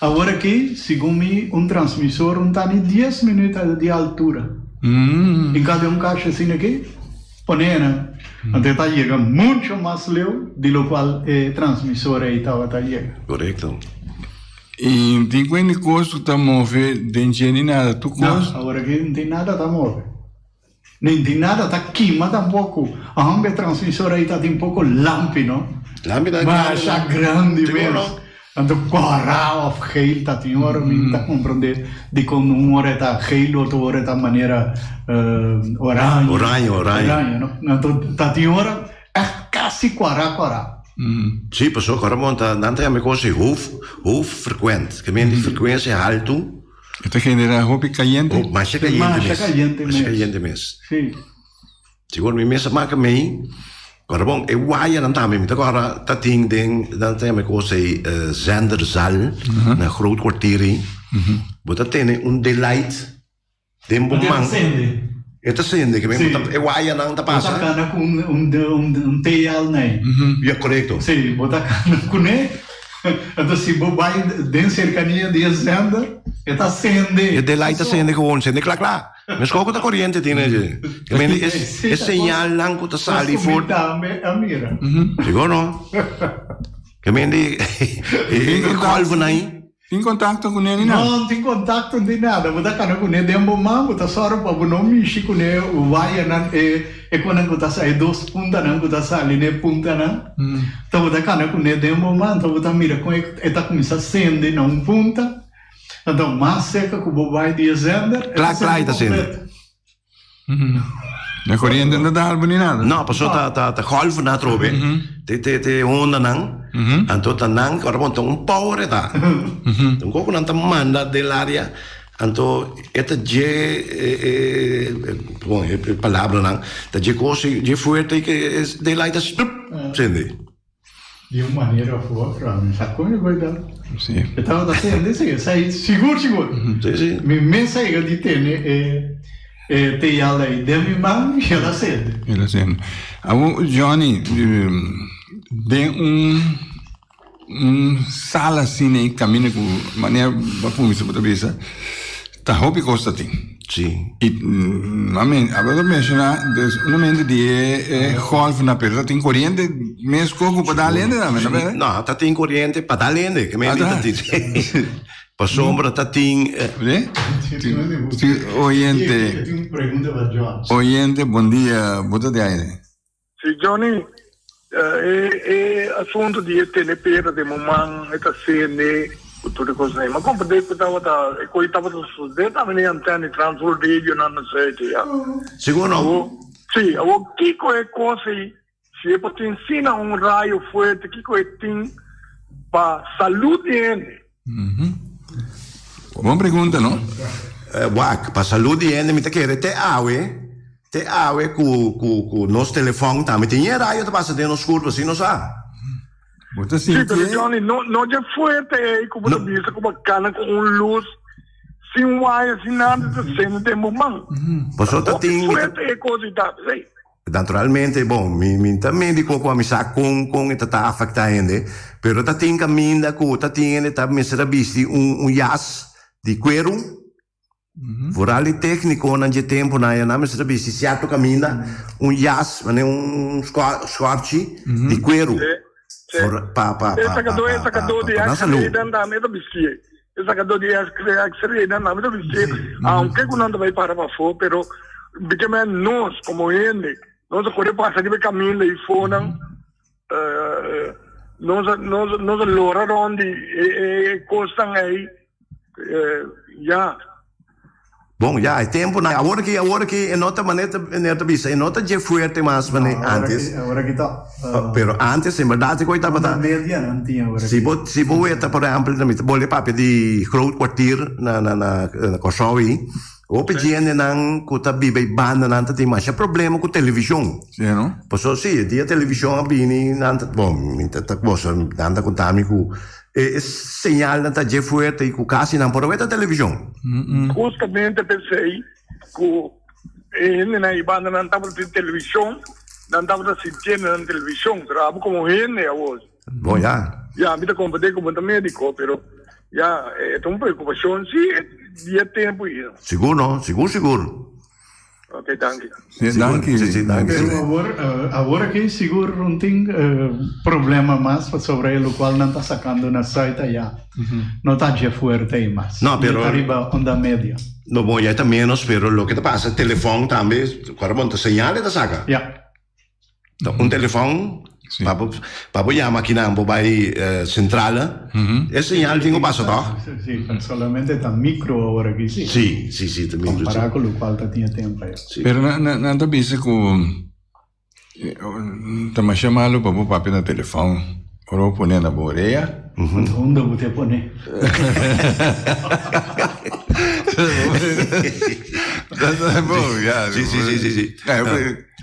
[SPEAKER 3] Agora aqui, segundo mim, transmissor está de 10 minutos de altura. Em cada caixa assim aqui, ponendo. Até está chegando muito mais leu, de lo qual o transmissor aí estava chegando.
[SPEAKER 2] Correto.
[SPEAKER 1] E tem quanto custo está mover dentro de nada? Tu custa?
[SPEAKER 3] Não, agora aqui não tem nada a mover. Nem tem nada, está queima tampouco. A rampa transmissor aí está um pouco lampido.
[SPEAKER 2] Lâmpada
[SPEAKER 3] mas já grande mesmo. Então, coral of geel, está tem hora, está compreender de como uma hora está geel, outra hora está maneira orange. Não? Então, está tem hora, é quase quará.
[SPEAKER 2] Sim, pessoal, agora monta, não tem a mesma coisa, hoofd frequente, que a frequência alto.
[SPEAKER 1] Esta genera roupa caliente?
[SPEAKER 2] Mais caliente mesmo.
[SPEAKER 3] Sim.
[SPEAKER 2] Seguro, minha mesa marca meio. Agora, bom, eu vai não tá mesmo. Agora, tá tem a mesma coisa, zenderzal, na groot kwartier. Você tem delight. Tem bom man. É acende, que mesmo, eu vai não tá passa.
[SPEAKER 3] Bota cana com teal, né?
[SPEAKER 2] É correto.
[SPEAKER 3] Sim, bota cana com né. Então, se você vai dentro cercania de zender, está acende.
[SPEAKER 2] É delight acende gewoon, acende claro. Mas qual que é a corrente tem, né? É señal lang que tá sali for.
[SPEAKER 3] A mira.
[SPEAKER 2] Chegou, não? Que mende é colvo aí.
[SPEAKER 1] Tem contato com ele não?
[SPEAKER 3] Não tem contato de nada. Você cana com ele dembo mam, você só para não mexer com ele, o vai não é quando você sai 2 pontas não, você sai ali né ponta não. Então você cana com ele dembo mam, então você mira com ele está começando a acender na ponta. Então mais seca que o vai de zender.
[SPEAKER 2] Claro, está acende.
[SPEAKER 1] A corrente não dá algo nem nada.
[SPEAKER 2] Não, a pessoa tá golf na trobe. Te onda não. Então tá não, agora bom, um power tá. Então como não tá manda dell'aria, então esta bom, é palavra não. Tá coisa de forte que daylight stup, sende.
[SPEAKER 3] De uma maneira forte, mas a coisa vai dar.
[SPEAKER 1] Sim.
[SPEAKER 3] Então tá sendo sai seguro.
[SPEAKER 2] Sim.
[SPEAKER 3] Me sai de ter tem ela aí dentro mão e ela acende.
[SPEAKER 1] Ela acende. Johnny, tem sala assim, né, caminha com maneira para você cabeça. Tá roupa costa tem.
[SPEAKER 2] Sim.
[SPEAKER 1] E agora mencionar uma mente de golf na perda tem corrente mesmo coco para dar lenda,
[SPEAKER 2] não, tá tem corrente para dar lenda, que me tá para sombra tá tem
[SPEAKER 1] oyente, bom dia, bota de aire.
[SPEAKER 4] Sim, Johnny, assunto de telepera de mamãe, esta cena, tudo coisa aí. Mas como de que estava sucedendo, estava nem antena transfer radio não sei já.
[SPEAKER 2] Seguro?
[SPEAKER 4] Sim, o que é coisa se é para te ensinar raio forte, que é tem para saúde ele.
[SPEAKER 1] Boa pergunta, não?
[SPEAKER 2] Para saúde ele, me tá querendo te awe com nosso telefone também tem raio, tá passando no escuro, assim não sabe.
[SPEAKER 4] Sim, mas Johnny, não é forte aí, como você disse, como cana com luz, sem wire, sem nada, sem tempo,
[SPEAKER 2] Você tá tem
[SPEAKER 4] forte é coisa da, sei.
[SPEAKER 2] Naturalmente, bom, mi também dico com a missa com está afetando, pero tá tem caminho com tá tem tá me será visto jas de cuero. Vorali técnico não de tempo na ya me será visto certo caminho jas, mas squarci de cuero.
[SPEAKER 4] Essa cadô de X-ray da meta bisquia. Essa cadô de X-ray da meta bisquia. Aunque quando vai para fora, pero porque nós como ele nós corre passa de caminho e fora nós lora onde costam aí já
[SPEAKER 2] bom já é tempo na agora que em outra maneira neta vista em outra de fuerte mais antes
[SPEAKER 3] agora que tá
[SPEAKER 2] pero antes em verdade coisa estava
[SPEAKER 3] media não tinha agora
[SPEAKER 2] se você está por exemplo também bolhe papo de groot kwartier na Kosovo O pedindo nang kuta bibay banda nanta ti masya problema com televisão.
[SPEAKER 1] Sim, não?
[SPEAKER 2] Posso sim, dia televisão abini nanta bom, minta tak bossa nanta contami ku señal nanta je fuerte ku kasi nan por veta televisão.
[SPEAKER 4] Justamente pensei que na ibanda não estava na televisão, não estava assistindo na televisão, gravo como gente a voz.
[SPEAKER 2] Bom, já.
[SPEAKER 4] Já, me comparei com o médico, pero já é uma preocupação, sim, dia tempo isso.
[SPEAKER 2] Seguro, seguro.
[SPEAKER 4] Ok, danke.
[SPEAKER 1] Sim, danke.
[SPEAKER 2] Sim, danke.
[SPEAKER 3] Agora que seguro não tem problema mais sobre o qual não está sacando na site já. Não está de forte mais.
[SPEAKER 2] Não, pero
[SPEAKER 3] arriba onda média.
[SPEAKER 2] No voy a menos, pero lo que te pasa, el teléfono también, cuando te señale te saca.
[SPEAKER 3] Ya.
[SPEAKER 2] Un teléfono,
[SPEAKER 1] Sí.
[SPEAKER 2] para llamar aquí en Bombay central, el señal tengo paso todo.
[SPEAKER 3] Sí, solamente está micro ahora aquí, sí.
[SPEAKER 2] Sí, también.
[SPEAKER 3] Comparado con lo cual tenía tiempo ya.
[SPEAKER 2] Sí.
[SPEAKER 1] Pero não tá pensando que tá mais chamado para o papel no telefone. Ora pone na boreia.
[SPEAKER 3] Onde você põe?
[SPEAKER 1] É bom, já.
[SPEAKER 2] Sì.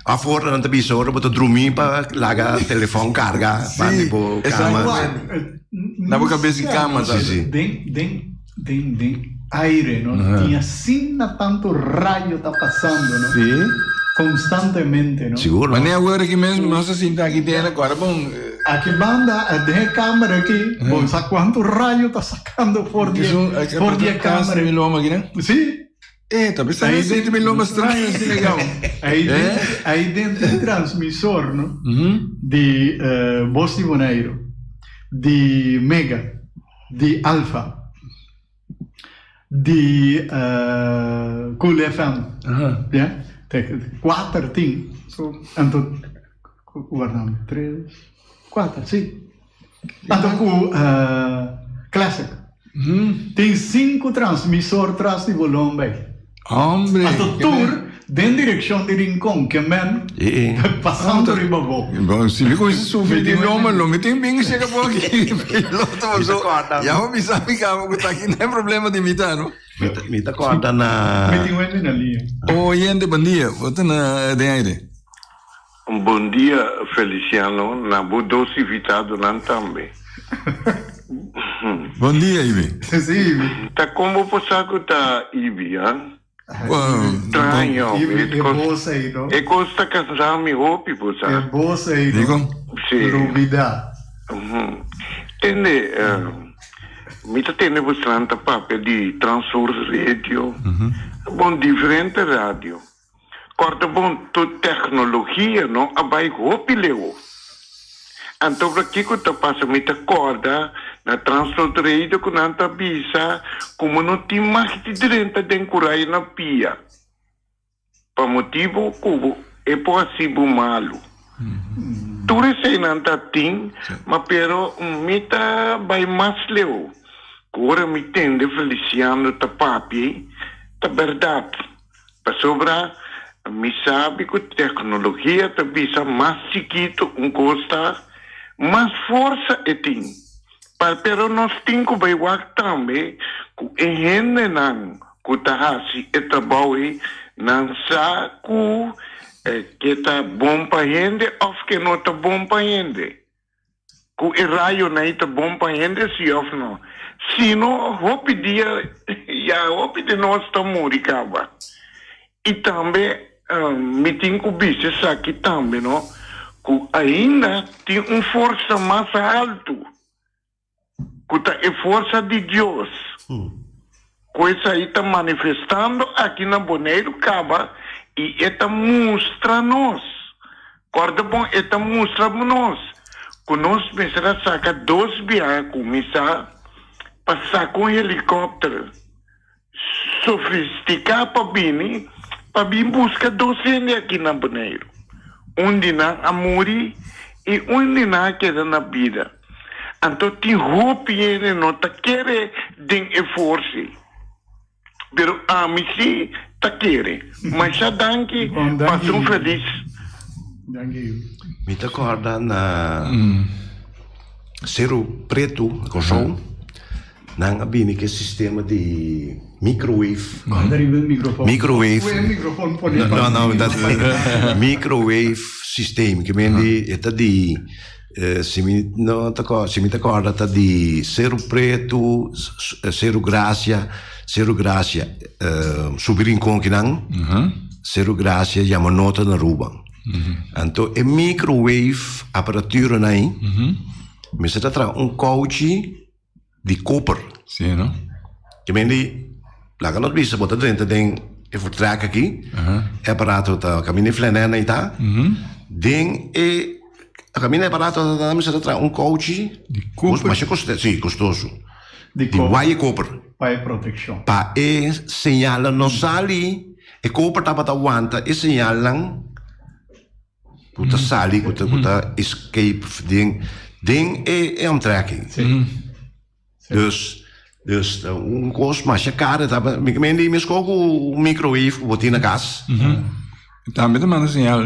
[SPEAKER 2] A fora non ti bisogna, posso dormire per la telefono carga, quando può cama.
[SPEAKER 1] Na boca cabeça em cama, tá?
[SPEAKER 2] Sì.
[SPEAKER 3] Tem aire, não? Tinha assim tanto raio tá passando, não?
[SPEAKER 1] Sim.
[SPEAKER 3] Constantemente, não?
[SPEAKER 2] Sicuro?
[SPEAKER 1] Mas nem agora que mesmo, nossa cinta aqui tem agora, bom.
[SPEAKER 3] Aqui banda, de câmera aqui, bom, sabe quanto raio tá sacando por dia câmera?
[SPEAKER 1] Miloma aqui, né?
[SPEAKER 3] Sim.
[SPEAKER 1] Tá pensando em 100 miloma estranho, assim, legal.
[SPEAKER 3] Aí dentro tem transmissor, não? De Voz de Bonaire, de Mega, de Alfa, de Cool FM, yeah? Tem 4 tem. Então, guardamos 3, 4, sim. Então, com Classic. Tem 5 transmissores atrás de volume.
[SPEAKER 1] Hombre.
[SPEAKER 3] Então, tour, dentro da direção de Rincón, que man, passando de babô.
[SPEAKER 1] Bom, se liga com esse sofrer de loma, não me tem bem chega por aqui. Já vou me saber que tá aqui, não é problema de imitar, não?
[SPEAKER 2] Me tá corta na...
[SPEAKER 3] Me tem um na linha.
[SPEAKER 1] Oyente, bom dia. Você na de
[SPEAKER 5] Bom dia, Feliciano. Na doce invitado não também.
[SPEAKER 1] Bom dia, Ibi.
[SPEAKER 3] Sim,
[SPEAKER 5] Tá como você que tá Ibi, hein? Estranho.
[SPEAKER 3] É bolsa aí, não?
[SPEAKER 5] É costa casar me roupe, você.
[SPEAKER 3] É bolsa aí,
[SPEAKER 1] Digo?
[SPEAKER 5] Sim.
[SPEAKER 3] Rubida.
[SPEAKER 5] Tende, me tá tendo bastante papel de transfer radio. Bom, diferente rádio. Corta bom, toda tecnologia, não? Abai roupe, leu. Então, para que tu passa muita corda na transferência com nanta bisa, como não tem mais de direito de encurar na pia. Para motivo cubo é possível malo. Tudo isso nanta tem, mas pero mita vai mais leu. Agora me tende Feliciano tá papi, tá verdade. Para sobrar, me sabe que a tecnologia tá bisa mais chiquito gosta. Mas força é tem. Pero nós temos que ver também que a gente não está fazendo trabalho não sabe que está bom para a gente ou que não está bom para a gente. Que o raio não está bom para a gente, se ou não. Se não, vou pedir, de nós estamos morrendo. E também, me tenho que ver isso aqui também, não? Que ainda tem uma força mais alta, que é a força de Deus. Que isso aí está manifestando aqui na Bonaire Caba e está mostrando-nos. Corda bom, está mostrando-nos. Que nós precisamos sacar 2 viagens, começar a passar com helicóptero, sofisticado para vir buscar docente aqui na Bonaire. Onde não há morrer e onde não queda na vida. Então, tem roupa e ele não está querendo de esforço. Mas a mim sim está querendo. Mas já danke, passam feliz.
[SPEAKER 2] Me acorda na Cerro Preto, colchão, não havia que sistema de microwave.
[SPEAKER 3] Microwave.
[SPEAKER 2] Não, dat microwave systeem. Que mendi é de se me acorda tá de cero preto, cero gracia, subir com que não, cero gracia chama nota na ruba. Então é microwave aparatura aí. Me se trata coach de copper.
[SPEAKER 1] Sim, não?
[SPEAKER 2] Que mendi lá que nós vimos botar dentro tem vertrek aqui, aparato tá caminho flanena e tá, tem a caminho aparato tá me se trata coach
[SPEAKER 1] de copper,
[SPEAKER 2] mas é custoso,
[SPEAKER 3] de
[SPEAKER 2] wire copper,
[SPEAKER 3] para proteção,
[SPEAKER 2] para señala não sali, copper tá para aguanta, señalan, puta sali, puta escape, tem tracking, dus coisa mais cara, tá? Me mendi me escolho microwave, botar na gas.
[SPEAKER 1] Também manda sinal.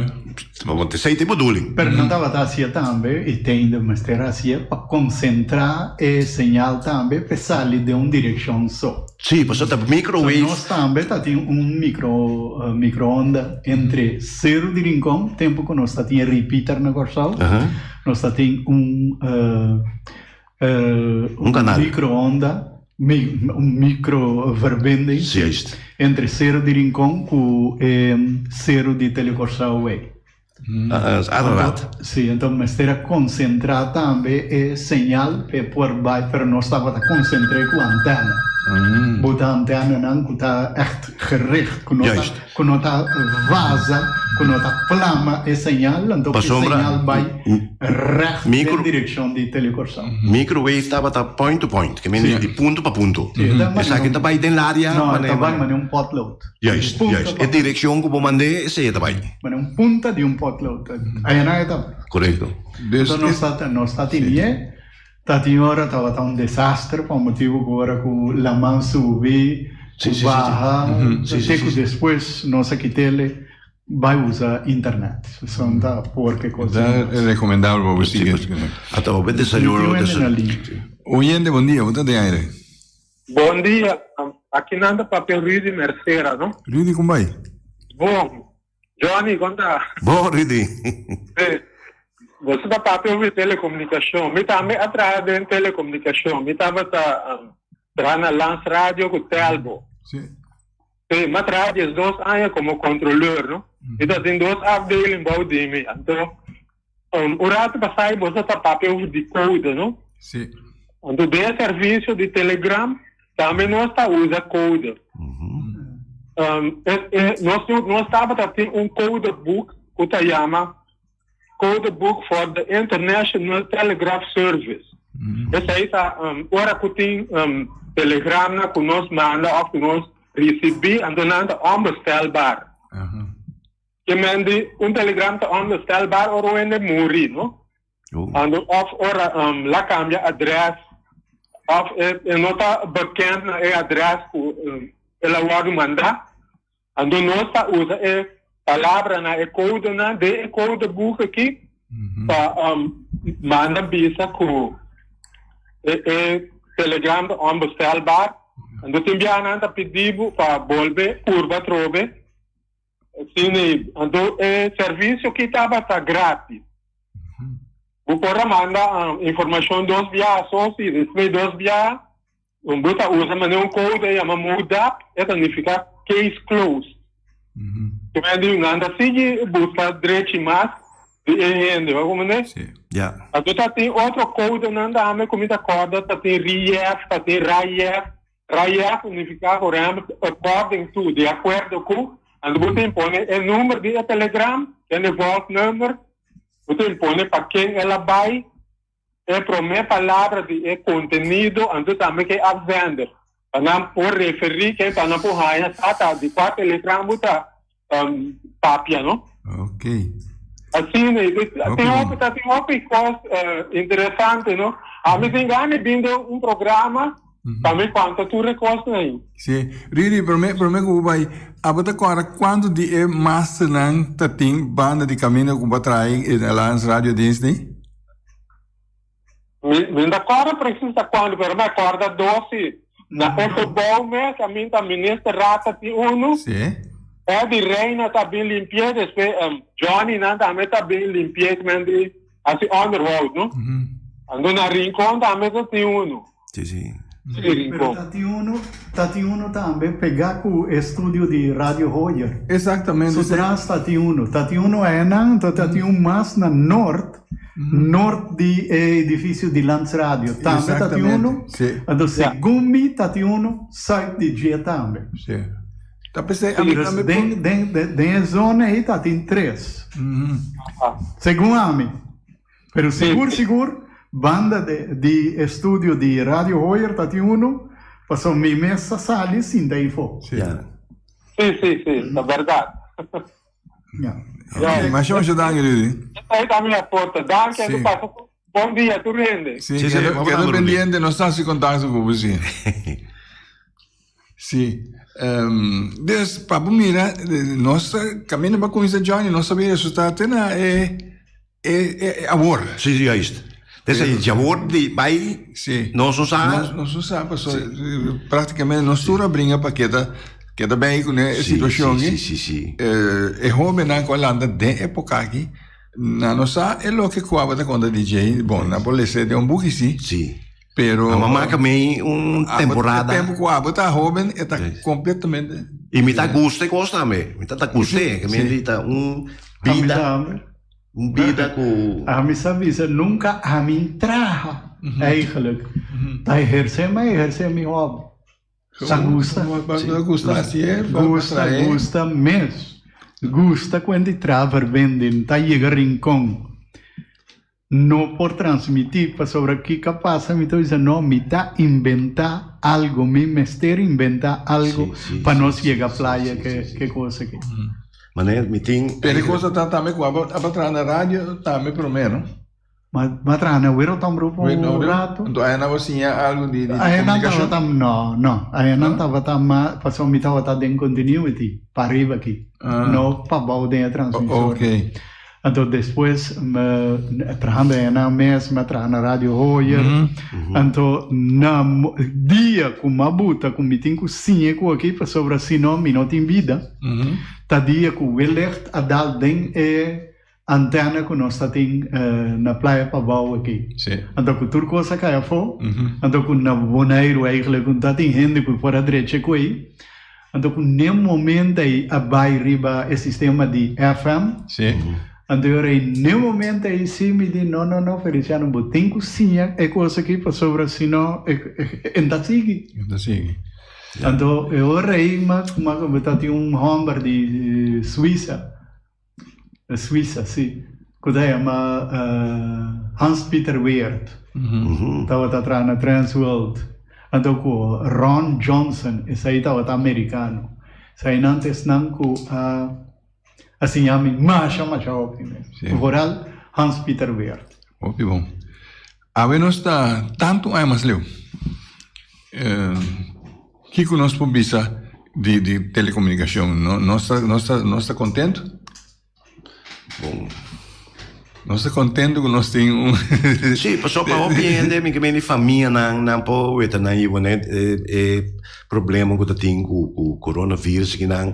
[SPEAKER 2] Vamos sei tipo bedoeling.
[SPEAKER 3] Pero não estava assim também e tem de mostrar assim para concentrar e sinal também para sair de uma direção só.
[SPEAKER 2] Sim, por isso tá microwave.
[SPEAKER 3] Nós também tem microonda entre zero de rincão, tempo que nós tem repeater na corsal. Nós tem
[SPEAKER 2] canal.
[SPEAKER 3] Microonda. Micro verbinding entre zero de rincão com zero de telecorsal way. Sim, então mas terá concentrar também é sinal para baixo, para nós estava a concentrar com a antena. Botar a antena não que está echt gericht, que não está vaza, que não está flama é sinal, então o sinal vai recht na direção de telecorsal.
[SPEAKER 2] Microwave estava point to point, que menos de ponto para ponto. Essa aqui vai dentro da área.
[SPEAKER 3] Não, vai mas é potload.
[SPEAKER 2] Juist. A direção que eu mandei é essa também.
[SPEAKER 3] Mas é ponta de potload. Aí não é tá.
[SPEAKER 2] Correto.
[SPEAKER 3] Então não está tinha. Tati ora estava um desastre por motivo agora com la mão subir, barra, até que depois nossa quitele vai usar internet. São da porque coisa.
[SPEAKER 1] É recomendável para você.
[SPEAKER 2] Até o bem desayuno.
[SPEAKER 1] Oyente, bom dia, você tem aire?
[SPEAKER 6] Bom dia, aqui nanda papel Ridi Merceira, não?
[SPEAKER 1] Ridi, como vai?
[SPEAKER 6] Bom, Johnny, conta.
[SPEAKER 2] Bom, Ridi.
[SPEAKER 6] Você dá papel de telecomunicação, me também atrás de telecomunicação, me estava na Lance Rádio com o Telbo.
[SPEAKER 1] Sim.
[SPEAKER 6] Sim, mas rádio dois anos como controlador, não? Então tem dois afdelingen bouw de mim. Então, o rato passai você dá papel de code, não?
[SPEAKER 1] Sim.
[SPEAKER 6] Então, de serviço de Telegram, também nós está usa code. Nós estava tendo code book que se chama Code Book for the International Telegraph Service. Essa aí está, ora que tem telegrama que nós manda ou que nós recebemos, então é onbestelbaar. Que mende telegrama está onbestelbaar ou ainda morrer, não? Of ora lá cambia adres, of não está bekend na adres que ela vai mandar, então nós está usa palavra na code na de code book aqui para manda bisa com telegram onbestelbaar en dat tem bia nanta pedido para volver curva trove assim então serviço que estava tá grátis o porra manda informação dos via só se depois dos via bota usa mas um code é uma muda significa case closed Kemudian anda sigi busca direito mais de ainda, vamos né?
[SPEAKER 2] Sim. Yeah.
[SPEAKER 6] Então tem outro código nanda ame comida corda, tem RIEF, tem RAIEF. RAIEF significa according to, de acordo com, and você põe o número de telegram, o vault number, você põe para quem ela vai, a primeira palavra de conteúdo, então também que é vender. Para por referir que para não por raia sata de quatro telegram buta papia, não?
[SPEAKER 1] Ok.
[SPEAKER 6] Assim, tem uma coisa interessante, não? A mim engane vindo programa, também quanto tu recordas aí.
[SPEAKER 1] Sim. Riri, para mim que vai, abata agora quando de master lang tating banda de caminho que vai trair na Lance Rádio Disney?
[SPEAKER 6] Me acorda precisa quando, pero me acorda 12 Na Otobol mesmo, a minha ministra rata de uno.
[SPEAKER 1] Sim.
[SPEAKER 6] É de reina tá bem limpia, depois Johnny não também tá bem limpia, também assim underhold, não? Ando na rincón também tem uno.
[SPEAKER 2] Sim.
[SPEAKER 3] Pero tati uno também pegar com o estúdio de Radio Hoyer.
[SPEAKER 1] Exatamente.
[SPEAKER 3] Sutras tati uno é na, tati mais na norte de edifício de Lance Radio. Também tati uno. Então segundo tati uno sai de dia também.
[SPEAKER 1] Sim. Tá pensando,
[SPEAKER 3] Dentro da zona aí tá tem 3. Segundo a mim. Pero seguro, banda de estúdio de Radio Hoyer tá tem uno, passou minha mesa sali sim daí for.
[SPEAKER 6] Sim, é verdade.
[SPEAKER 1] Mas vamos ajudar, querido.
[SPEAKER 6] Aí tá minha porta, dá que tu passa. Bom dia, tu rende.
[SPEAKER 1] Sim, quero pendiente, não está se contacto com você. Sim. Des papo mira, nossa caminho para conhecer Johnny, não sabia isso está tendo é amor.
[SPEAKER 2] Sim, é isto. Desse amor de pai, não se sabe.
[SPEAKER 1] Não se sabe, praticamente não estou brinca para que bem com a situação aqui.
[SPEAKER 2] Sim.
[SPEAKER 1] É homem na Holanda de época aqui, na nossa é lo que coava da conta DJ, bom, na polícia de book sim. Pero
[SPEAKER 2] a mamá também temporada.
[SPEAKER 1] O tempo que a tá jovem está completamente.
[SPEAKER 2] E me tá gosta também. Me tá gosta, que me tá vida com.
[SPEAKER 3] A mim sabe isso nunca a mim traha eigenlijk. Tá exercer meu hobby. Gusta mesmo. Gusta quando trava vendendo, tá chega rincão. Não por transmitir para sobre o que capaz, me estou dizendo, não, me está inventar algo, me mestre inventar algo para nós chegar à praia, que coisa aqui.
[SPEAKER 2] Mas me tem...
[SPEAKER 1] Perigoso tá também com a patrão na rádio, também primeiro.
[SPEAKER 3] Mas patrão, eu era tão grupo um rato.
[SPEAKER 1] Então, aí não você algo de
[SPEAKER 3] comunicação? Não. Aí não estava tão, passou me estava tão em continuity, para arriba aqui. Não para baixo da transmissão.
[SPEAKER 1] Ok.
[SPEAKER 3] Então depois trabalhando na mesma, trabalhando na Radio Hoyer. Então na dia com uma buta com me tem cozinha com aqui para sobre assim não me não tem vida. Tá dia com o alert a dar den antena que nós tem na praia para baixo aqui. Então com tudo coisa que é fo. Então com na boneiro eigenlijk com tá tem gente que fora direita com aí. Então com nenhum momento aí a vai riba o sistema de FM. Então, no momento aí, sim, me diz, não, Feliciano, eu tenho cozinha, é coisa aqui para sobre assim, não, ainda sigue. Então, eu rei, mas tinha hamburger de Suíça, sim, que se chama Hans-Peter Weert, estava atrás na Transworld. Então, com Ron Johnson, esse aí estava americano, esse aí antes não com assim a mim mais o voral Hans-Peter Weert.
[SPEAKER 1] Ok, bom. A ver nós está tanto aí mais leu. Que nós publica de telecomunicação, nós está contente?
[SPEAKER 2] Bom.
[SPEAKER 1] Nós está contente que nós temos
[SPEAKER 2] Sim, só para compreender que minha família não pode na né problema que tem com o coronavírus que não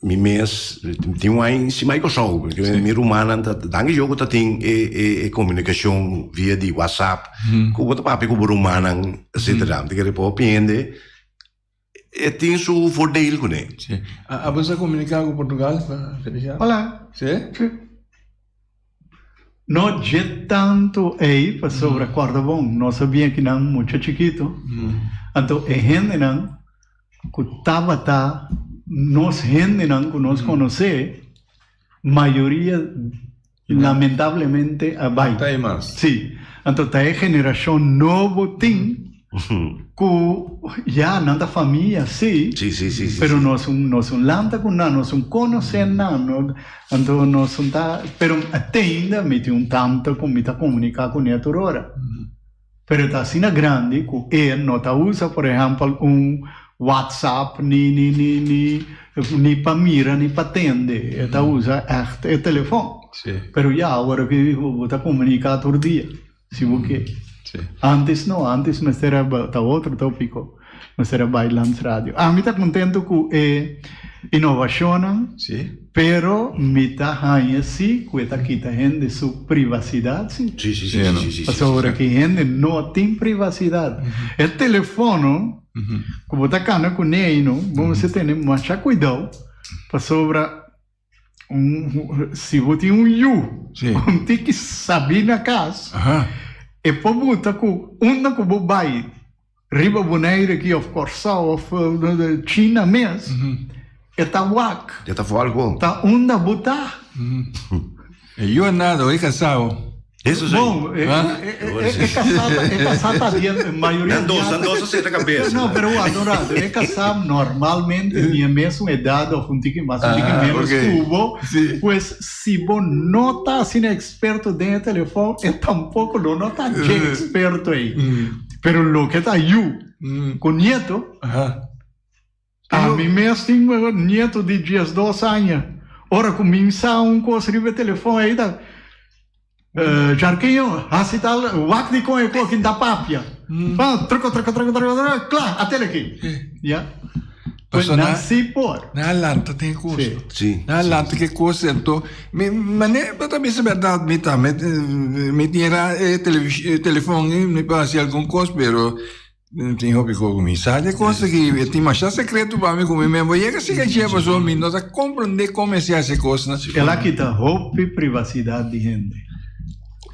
[SPEAKER 2] mi mês tem um se mais gostou porque minha humana dangue jogo tá tem comunicação via de WhatsApp com o papo com o humana etc. de que ele pode aprender tem seu voordeel com ele.
[SPEAKER 1] Sim. A você comunicar com Portugal?
[SPEAKER 3] Olá.
[SPEAKER 1] Sim.
[SPEAKER 3] Não é tanto aí para sobre a corda bom. Não sabia que não muito chiquito. Então é gente não que tava nós gente não que nós conhece, maioria lamentavelmente vai. Sim. Então tá a geração nova tem que já não da família sim. Pero nós landa com nós conhecer não. Então nós tá, pero ainda me tem tanto como me tá comunicar com a hora. Pero tá assim grande que não tá usa por exemplo WhatsApp ni para mira ni para atender ela usa o telefone pero já agora que você comunica todo dia se você antes não antes mas era outro tópico mas era bailando rádio. Me está contento com inovação,
[SPEAKER 1] Sim.
[SPEAKER 3] pero me está ganhando sim, que está quitando sua privacidade, sim.
[SPEAKER 2] Sim.
[SPEAKER 3] Mas agora que a gente não tem privacidade. O telefone, como está cana com ele, vamos ter mais cuidado para sobrar se você tem tem que saber na casa. E para botar com que vai riba boneira aqui of Corsal of China mesmo. Está wak.
[SPEAKER 2] Já está falando.
[SPEAKER 3] Está onda botar.
[SPEAKER 1] Eu nada, eu casado.
[SPEAKER 2] Isso sim.
[SPEAKER 3] Bom, é casada a maioria.
[SPEAKER 2] Andosa ser a cabeça.
[SPEAKER 3] Não, pero adorado, é casado normalmente a mesma idade ou um pouquinho mais, um pouquinho menos cubo. Pois se você não está assim experto dentro do telefone, tampouco não está experto aí. Pero lo que está eu com nieto, a mim mesmo tenho nieto de 12 anos. Ora começa coisa no telefone aí da Jarquinho, assim tal, o acto com eco aqui da papia. Troca, claro, até aqui. Já. Pois não se pode.
[SPEAKER 1] Na lanta tem custo.
[SPEAKER 2] Sim.
[SPEAKER 1] Na lanta que custa, então, mas também é verdade, me tinha telefone, me passa algum custo, pero tem hobby com mensagem, coisa que tem mais secreto para mim como mesmo. E é que se a gente pessoa me não compreender como é essa coisa.
[SPEAKER 3] Ela quita hobby privacidade de gente.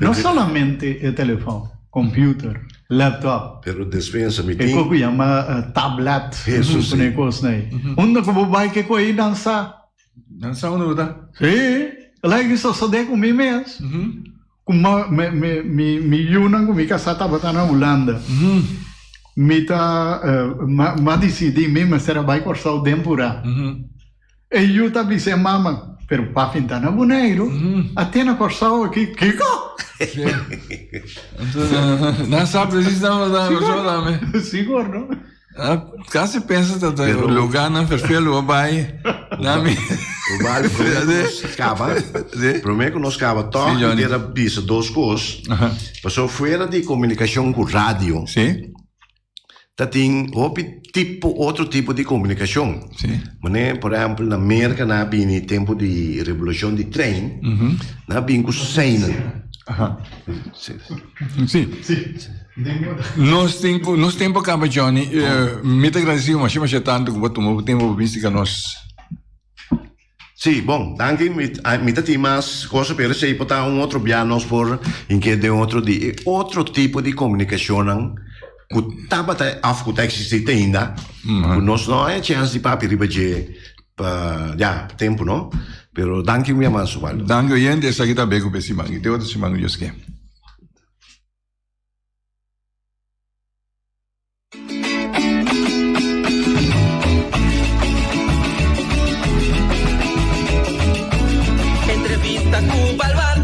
[SPEAKER 3] Não somente o telefone, computer, laptop.
[SPEAKER 2] Pero despensa me
[SPEAKER 3] tem. É o que chama tablet.
[SPEAKER 2] Isso sim.
[SPEAKER 3] Onde que vai que coi dançar?
[SPEAKER 1] Dançar onde está?
[SPEAKER 3] Sim. Lá que só de comigo mesmo. Como me unam com minha casa estava na Holanda. Me tá decidi mesmo se era vai cortar o temporada. E eu estava dizendo mama, pero para pintar na boneiro, até na corção aqui, Kiko.
[SPEAKER 1] Não sabe se estamos dando
[SPEAKER 3] Seguro, não?
[SPEAKER 1] Quase pensa que o lugar não perfeito vai.
[SPEAKER 2] O vale escava. Primeiro que nós escava toque era bisa duas coisas. Passou fora de comunicação com rádio.
[SPEAKER 1] Sim.
[SPEAKER 2] Tem outro tipo de comunicação.
[SPEAKER 1] Sim.
[SPEAKER 2] Mas, por exemplo, na América, na no tempo de revolução de trem, na bem com Seina.
[SPEAKER 1] Sim. Nós tempo acaba, Johnny. Me te agradecido, mas chama tanto que tomou tempo visto que nós.
[SPEAKER 2] Sim, bom, danke. Me tem mais coisas para ser botar outro piano por em que de outro tipo de comunicação. Que estava a existir ainda, nós não é chance de papel de tempo, não? Pero danke minha mãe, Subaldo.
[SPEAKER 1] Danke, gente, essa aqui tá bem com esse mangue. Tem outro mangue, Deus quer.
[SPEAKER 7] Entrevista com Balbar.